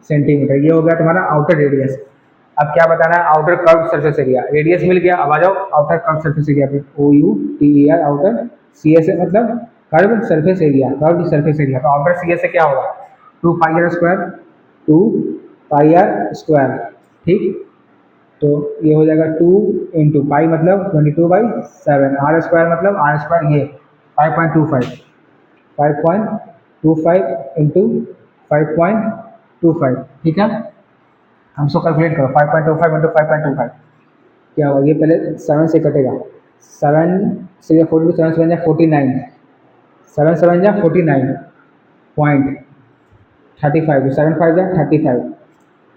सेंटीमीटर। ये हो गया तुम्हारा आउटर रेडियस। अब क्या बताना है, outer curve surface area. Radius मिल गया, अब आ जाओ आउटर कर्व सरफेस एरिया पे। OUTER आउटर, CSA मतलब curve surface area, curve surface area. तो आउटर CSA क्या होगा, 2 pi r square, 2 pi r square, ठीक। तो ये हो जाएगा 2 × पाई मतलब 22/7, आर स्क्वायर मतलब आर स्क्वायर ये 5.25, 5.25 इंटू 5.25, ठीक है। हम इसको कैलकुलेट करो, 5.25 इंटू 5.25 क्या होगा, ये पहले 7 से कटेगा, 7 से 42, 7 7 49, 7 7 49.35, 7 5 35।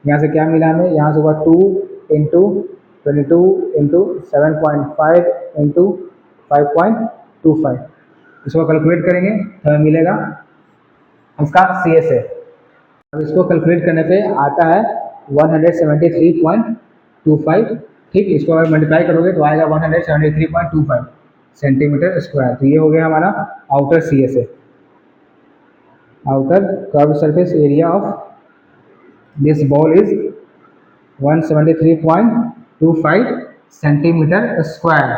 यहाँ से क्या मिला हमें, यहाँ से होगा 2 इंटू 22 इंटू 7.5 इंटू 5.25। इसको कैलकुलेट करेंगे तो हमें मिलेगा इसका CSA। अब इसको कैलकुलेट करने पे आता है 173.25, ठीक। इसको अगर मल्टीप्लाई करोगे तो आएगा 173.25 सेंटीमीटर स्क्वायर। तो ये हो गया हमारा outer CSA, outer curve surface area of this ball is 173.25 centimetre square.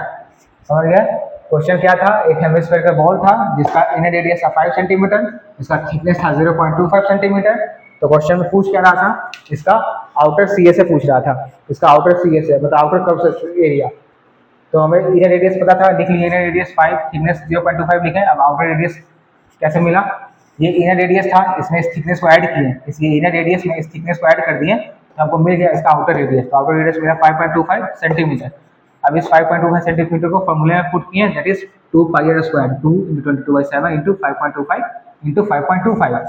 समझ गया। क्वेश्चन क्या था, एक हेमिस्फीयर का बॉल था जिसका इनर रेडियस था 5 सेंटीमीटर, इसका थिकनेस था 0.25 सेंटीमीटर। तो क्वेश्चन में पूछ क्या रहा था, इसका आउटर CSA पूछ रहा था। इसका आउटर CSA मतलब आउटर कर्व सरफेस एरिया। तो हमें इनर रेडियस पता था, लिख लिया इनर रेडियस 5, थिकनेस 0.25 लिखे। अब आउटर रेडियस कैसे मिला, ये इनर रेडियस था, इसमें इस थिकनेस को ऐड किए, इसलिए इनर रेडियस में इस थिकनेस को ऐड कर दिए तो हमको मिल गया इसका आउटर रेडियस। तो आउटर रेडियस मिला 5.25 सेंटीमीटर। अब इस 5.25 सेंटीमीटर को फॉर्मूले में पुट किए, that is 2 pi r square, 2 × 22/7 into 5.25 into 5.25।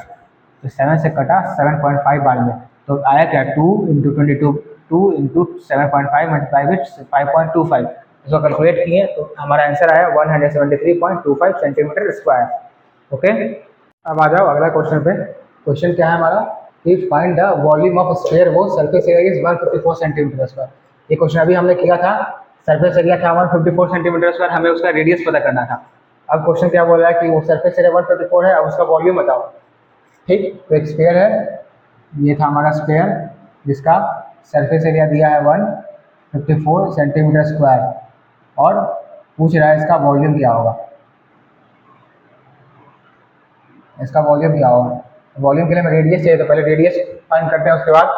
तो 7 से कटा 7.5 बाद में, तो आया क्या 2 × 22, 2 × 7.5 मल्टीप्लाई विथ 5.25। इसको कैलकुलेट किए तो हमारा आंसर आया 173.25 सेंटीमीटर स्क्वायर। ओके। अब आ जाओ अगला क्वेश्चन पे। क्वेश्चन क्या है हमारा कि find the volume of sphere वो surface area is 154 centimetre square. ये क्वेश्चन अभी हमने किया था, सरफेस एरिया था 154 सेंटीमीटर स्क्वायर, हमें उसका रेडियस पता करना था। अब क्वेश्चन क्या बोल रहा है कि वो सरफेस एरिया 154 है, अब उसका वॉल्यूम बताओ, ठीक। तो एक स्फीयर है, ये था हमारा स्फीयर जिसका सरफेस एरिया दिया है 154 सेंटीमीटर स्क्वायर और पूछ रहा है इसका वॉल्यूम क्या होगा। इसका वॉल्यूम क्या होगा, वॉल्यूम के लिए हमें रेडियस चाहिए, तो पहले रेडियस फाइंड करते हैं, उसके बाद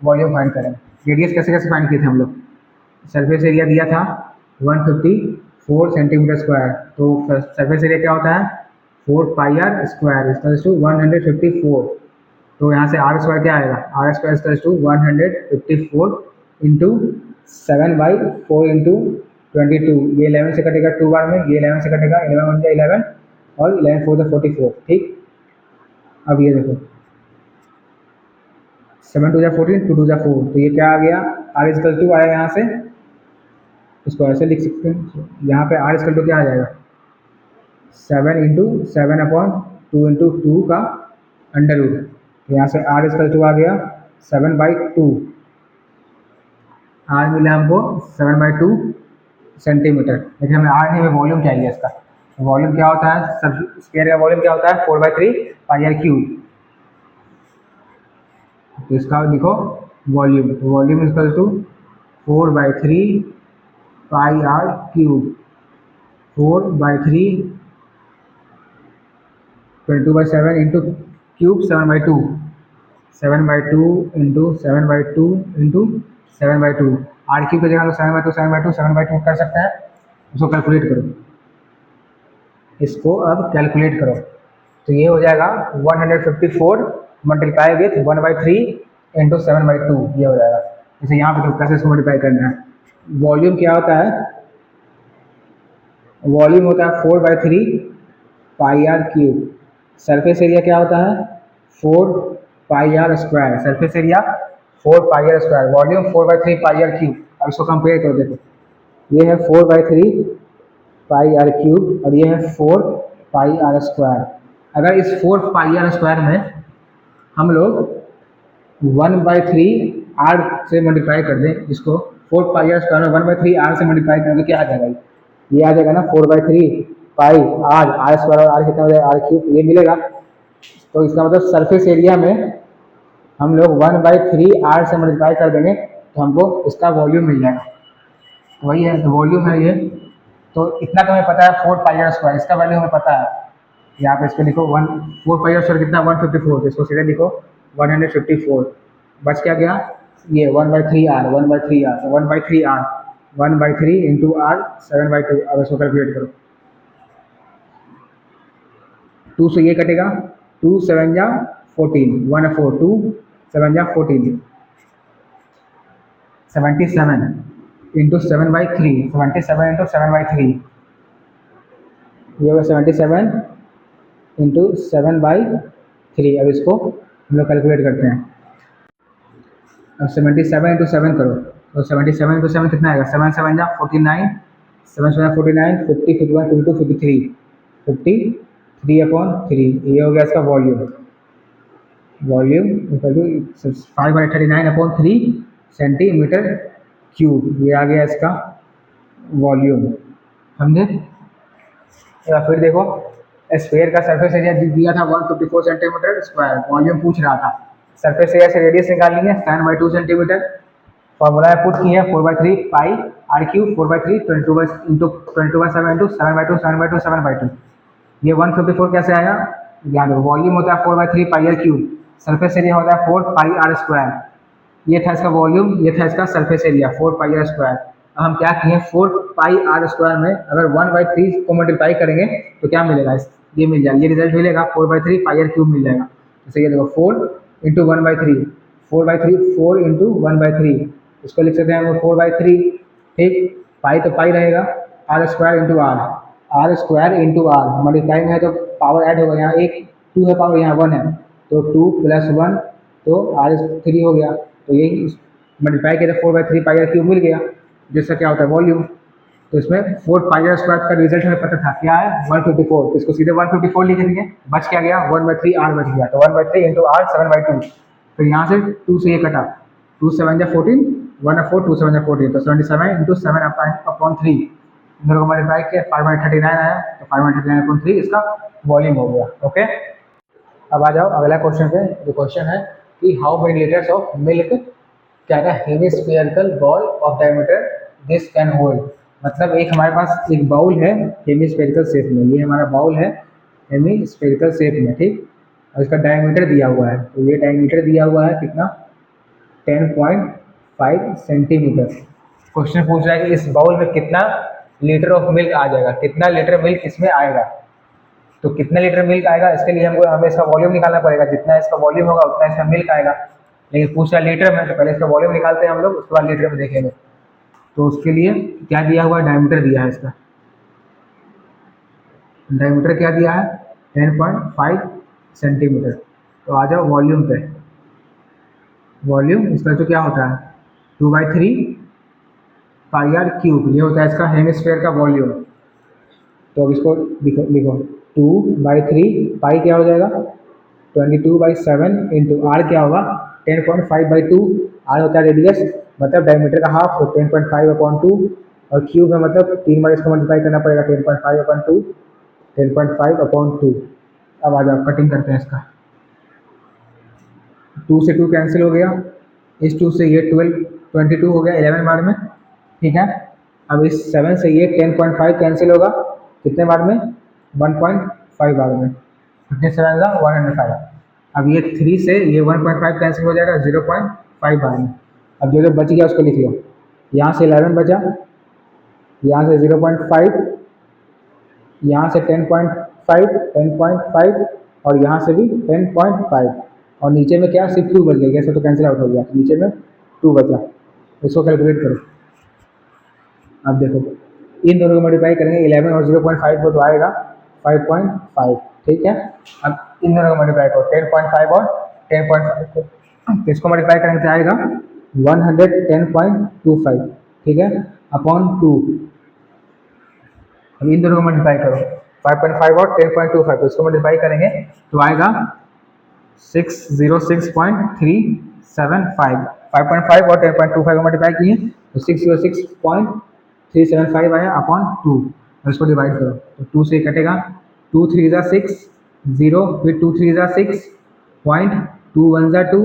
वॉल्यूम फाइंड करें। रेडियस कैसे कैसे फाइंड किए थे हम लोग, सरफेस एरिया दिया था 154 सेंटीमीटर स्क्वायर, तो सरफेस एरिया क्या होता है 4 pi r square is to 154। तो यहाँ से आर स्क्वायर क्या आएगा, r square is to 154 into 7/4 into 22। ये 11 से कटेगा 2 बार में, ये 11 से कटेगा, 11 1 11 और 11 4 44, ठीक। अब ये देखो 7 2 14, 2 2 4, तो ये क्या आ गया, आर इक्वल टू आया यहाँ से, इसको ऐसे लिख सकते हैं, यहाँ पे आर इक्वल टू क्या आ जाएगा 7 इंटू 7/2 इंटू 2 का अंडर रूट। तो यहाँ से आर इक्वल टू आ गया 7/2, आर मिला हमको 7/2 सेंटीमीटर। लेकिन हमें आर नहीं, हमें वॉल्यूम चाहिए इसका। तो वॉल्यूम क्या होता है, स्फीयर का वॉल्यूम क्या होता है 4/3 पाई आर क्यूब। तो इसका लिखो वॉल्यूम, वॉल्यूम इक्वल टू 4/3 पाई/r⁴, 4/3 22/7 into cube 7/2, 7/2 into 7/2 into 7/2, r³ की जगह 7/2 कर सकते हैं। इसको कैलकुलेट करो, इसको अब कैलकुलेट करो, तो ये हो जाएगा 154 मल्टीप्लाई विथ 1/3 इंटू 7/2, ये हो जाएगा। जैसे यहाँ पे तो कैसे इसको मल्टीप्लाई करना है, वॉल्यूम क्या होता है, वॉल्यूम होता है 4/3 पाई/r⁴, सरफेस एरिया क्या होता है 4 पाई/r², सरफेस एरिया 4 पाई/r², वॉल्यूम 4/3 पाई/r⁴। अब इसको कंपेयर कर देखो, ये है 4/3 पाई/r³ और ये है 4 पाई/r²। अगर इस 4 पाई/r² में हम लोग 1/3 r से मल्टीप्लाई कर दें, इसको 4 पाई/r² में 1/3 r से मल्टीप्लाई करें तो क्या आ जाएगा, ये आ जाएगा ना 4/3 पाई आर, आर स्क्वायर और आर कितना हो जाएगा आर क्यूब, ये मिलेगा। तो इसका मतलब सरफेस एरिया में हम लोग 1/3 आर से मल्टीप्लाई कर देंगे तो हमको इसका वॉल्यूम मिल जाएगा। तो वही है, वॉल्यूम है ये। तो इतना तो हमें पता है 4 पाई आर स्क्वायर, इसका वैल्यू हमें पता है। यहाँ पे इसको लिखो 4 पाई आर स्क्वायर कितना 154, तो इसको सीधे लिखो 154। बच क्या गया ये 1/3 आर, 1/3 आर, तो 1/3 आर, 1/3 इंटू आर 7/2। अब इसको कैलकुलेट करो, 2 से ये कटेगा, 2 7 जा 14, 1/4, 2 7 जा 14, 77 इंटू 7/3, 77 इंटू 7/3, ये होगा 77 इंटू 7/3। अब इसको हम लोग कैलकुलेट करते हैं। अब 77 इंटू 7 करो, तो 77 इंटू 7 कितना आएगा, 7 7 जा 49, 7 7 49, 50 51 52 53, 53/3, ये हो गया इसका volume. Volume equal to 5/39/3 centimetre cube, ये आ गया इसका वॉल्यूम। समझे? या फिर देखो, स्फीयर का सरफेस एरिया दिया था 154 सेंटीमीटर स्क्वायर, वॉल्यूम पूछ रहा था। सरफेस एरिया से रेडियस निकालनी है 10/2 सेंटीमीटर, फॉर्मूला में पुट किया 4/3 पाई आर क्यूब, 4/3 22/7 इंटू 7/2 7/2 7/2। ये 154 कैसे आया, याद रखो वॉल्यूम होता है 4/3 पाई आर क्यूब, सरफेस एरिया होता है 4 पाई आर स्क्वायर। ये था इसका वॉल्यूम, ये था इसका surface area 4 pi r square. अब हम क्या किए, 4 पाई आर स्क्वायर में अगर 1/3 को मल्टीप्लाई करेंगे तो क्या मिलेगा, ये मिल जाएगा, ये रिजल्ट मिलेगा 4/3 पाई आर क्यूब मिल जाएगा। जैसे ये देखो 4 इंटू 1/3, 4/3 4 इंटू 1/3, इसको लिख सकते हैं 4/3। ठीक, पाई तो पाई रहेगा, r square into r, r square into r, multiply में है तो पावर ऐड होगा, यहाँ एक 2 है पावर, यहाँ 1 है, तो 2 + 1 तो R3 हो गया। तो यही मल्टीप्लाई किया तो 4/3 पाई आर क्यूब मिल गया, जिसका क्या होता है वॉल्यूम। तो इसमें 4 पाई आर स्क्वायर का रिजल्ट हमें पता था क्या है 154, तो इसको सीधे 154 लिख देंगे। बच क्या गया 1/3 आर बच गया, तो 1/3 इंटू आर 7/2। फिर यहाँ से 2 से ये कटा, 2 7 जा 14, 1/4 2 7 जा 14, तो 77 इंटू 7/3 इधर को मल्टीप्लाई किया 5/39 आया, तो 5/39/3 इसका वॉल्यूम हो गया। ओके, अब आ जाओ अगला क्वेश्चन पे। जो क्वेश्चन है कि how many litres of milk can a hemispherical ball of diameter this can hold. मतलब एक हमारे पास एक बाउल है हेमिस्फेरिकल शेप में, ये हमारा बाउल है हेमिस्फेरिकल शेप में, ठीक, और इसका डायमीटर दिया हुआ है, तो ये डायमीटर दिया हुआ है कितना 10.5 सेंटीमीटर। क्वेश्चन पूछ रहा है कि इस बाउल में कितना लीटर ऑफ मिल्क आ जाएगा, कितना लीटर मिल्क इसमें आएगा। तो कितना लीटर मिल्क आएगा, इसके लिए हमको हमें इसका वॉल्यूम निकालना पड़ेगा, जितना इसका वॉल्यूम होगा उतना इसका मिल्क आएगा। लेकिन पूछ रहा है लीटर में, तो पहले इसका वॉल्यूम निकालते हैं हम लोग, उसके बाद लीटर में देखेंगे। तो उसके लिए क्या दिया हुआ है, डायमीटर दिया है इसका, डायमीटर क्या दिया है 10.5 सेंटीमीटर। तो आ जाओ वॉल्यूम पे, वॉल्यूम इसका तो क्या होता है 2/3 पाई आर क्यूब, ये होता है इसका हेमिस्फेयर का वॉल्यूम। तो अब इसको लिखो लिखो 2/3 पाई क्या हो जाएगा 22/7 इंटू आर क्या होगा 10.5/2, आर होता है रेडियस मतलब डायमीटर का हाफ, तो 10.5/2, और क्यूब है मतलब 3 बार इसको मल्टीप्लाई करना पड़ेगा 10.5/2, 10.5/2। अब आ जाओ कटिंग करते हैं इसका, 2 से 2 कैंसिल हो गया, इस 2 से ये 22 हो गया 11 बार में, ठीक है। अब इस 7 से ये 10.5 कैंसिल होगा कितने बार में 1.5 बार में, कितने 7 का 105। अब ये 3 से ये 1.5 कैंसिल हो जाएगा 0.5 बार में। अब जो जो बच गया उसको लिख लो, यहाँ से 11 बचा, यहाँ से 0.5, यहाँ से 10.5 और यहाँ से भी 10.5, और नीचे में क्या सिर्फ 2 बच गया, ऐसे तो कैंसिल आउट हो गया, नीचे में 2 बचा। इसको कैलकुलेट करो। अब देखो इन दोनों को मल्टीप्लाई करेंगे 11 और 0.5 को, तो आएगा 5.5, ठीक है। अब इन दोनों को मल्टीप्लाई करो 10.5 और 10.5 को, तो इसको मल्टीप्लाई करेंगे तो आएगा 110.25, ठीक है, अपॉन 2। अब इन दोनों को मल्टीप्लाई करो 5.5 और 10.25, तो इसको मल्टीप्लाई करेंगे तो आएगा 606.375। 5.5 और 10.25 को मल्टीप्लाई किए तो 606.375 375 आया अपॉन 2, और इसको डिवाइड करो तो 2 से कटेगा, 2 3 ज़ा 6, 0, फिर 2 3 ज़ा 6, पॉइंट, 2 1 ज़ा 2,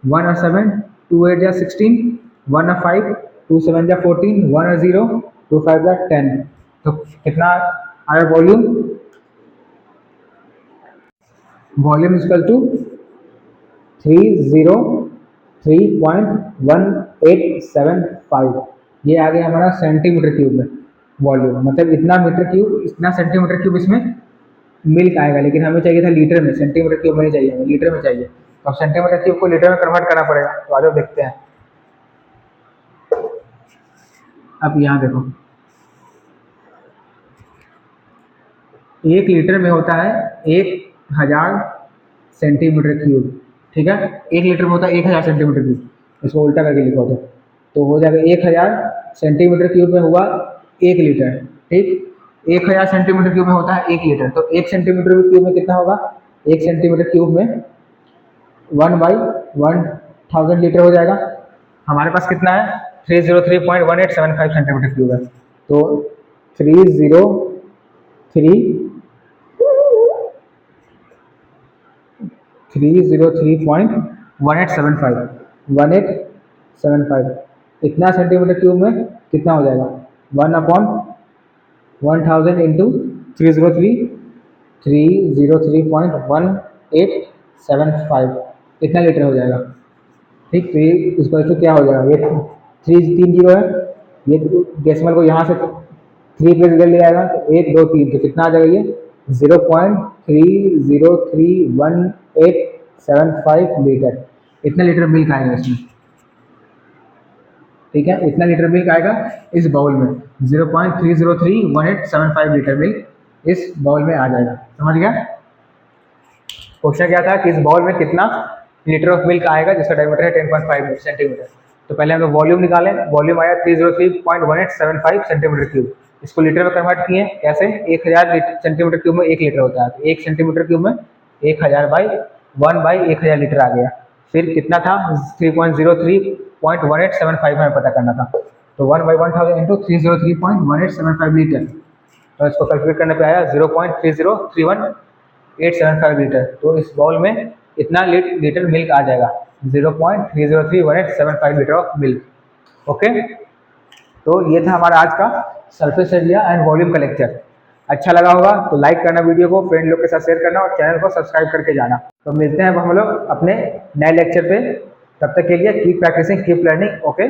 1 और 7, 2 8 ज़ा 16, 1 और 5, 2 7 ज़ा 14, 1 और 0, 2 5 ज़ा 10। तो कितना आया वॉल्यूम? वॉल्यूम इक्वल टू 303.1875, ये आ गया हमारा सेंटीमीटर क्यूब में वॉल्यूम, मतलब इतना मीटर क्यूब, इतना सेंटीमीटर क्यूब इसमें मिल्क आएगा, लेकिन हमें चाहिए था लीटर में, सेंटीमीटर क्यूब में नहीं चाहिए, हमें लीटर में चाहिए। तो अब सेंटीमीटर क्यूब को लीटर में कन्वर्ट करना पड़ेगा, तो आज देखते हैं। अब यहाँ देखो, 1 लीटर में होता है 1000 सेंटीमीटर क्यूब, ठीक है, 1 लीटर में होता है 1000 सेंटीमीटर क्यूब, इसको उल्टा करके लिखो तो हो जाएगा 1000 सेंटीमीटर क्यूब में हुआ 1 लीटर, ठीक, 1000 सेंटीमीटर क्यूब में होता है 1 लीटर, तो 1 सेंटीमीटर क्यूब में कितना होगा? 1 सेंटीमीटर क्यूब में 1/1000 लीटर हो जाएगा। हमारे पास कितना है? 303.1875 सेंटीमीटर क्यूब है, तो 303.1875 इतना सेंटीमीटर क्यूब में कितना हो जाएगा? 1/1000 इंटू 303.1875 इतना लीटर हो जाएगा, ठीक। तो ये इसका तो क्या हो जाएगा? ये 3 जीरो है, ये डेसिमल को यहाँ से 3 प्लेस इधर ले आएगा, तो 1 2 3, तो कितना आ जाएगा? ये 0.303185 लीटर, इतना लीटर मिल्क आएगा इसमें, ठीक है, इतना लीटर मिल्क आएगा इस बाउल में, 0.303185 लीटर मिल्क इस बाउल में आ जाएगा। समझ गया? क्वेश्चन क्या था कि इस बाउल में कितना लीटर ऑफ मिल्क आएगा जिसका डायमीटर है 10.5 सेंटीमीटर। तो पहले हम लोग वॉल्यूम निकालें, वॉल्यूम आया 303.1875 सेंटीमीटर क्यूब, इसको लीटर में कन्वर्ट किए कैसे? 1000 सेंटीमीटर क्यूब में 1 लीटर होता है, तो 1 सेंटीमीटर क्यूब में 1000 बाई 1/1000 लीटर आ गया। फिर कितना था? 3.03.1875 हमें पता करना था, तो 1/1000 इंटू 303.1875 लीटर, तो इसको कैलकुलेट करने पे आया 0.3031875 लीटर। तो इस बाउल में इतना लीटर मिल्क आ जाएगा, 0.3031875 लीटर ऑफ मिल्क। ओके, तो ये था हमारा आज का सरफेस एरिया एंड वॉल्यूम का लेक्चर। अच्छा लगा होगा तो लाइक करना वीडियो को, फ्रेंड लोग के साथ शेयर करना और चैनल को सब्सक्राइब करके जाना। तो मिलते हैं हम लोग अपने नए लेक्चर पे, तब तक के लिए keep practising, keep learning. Okay.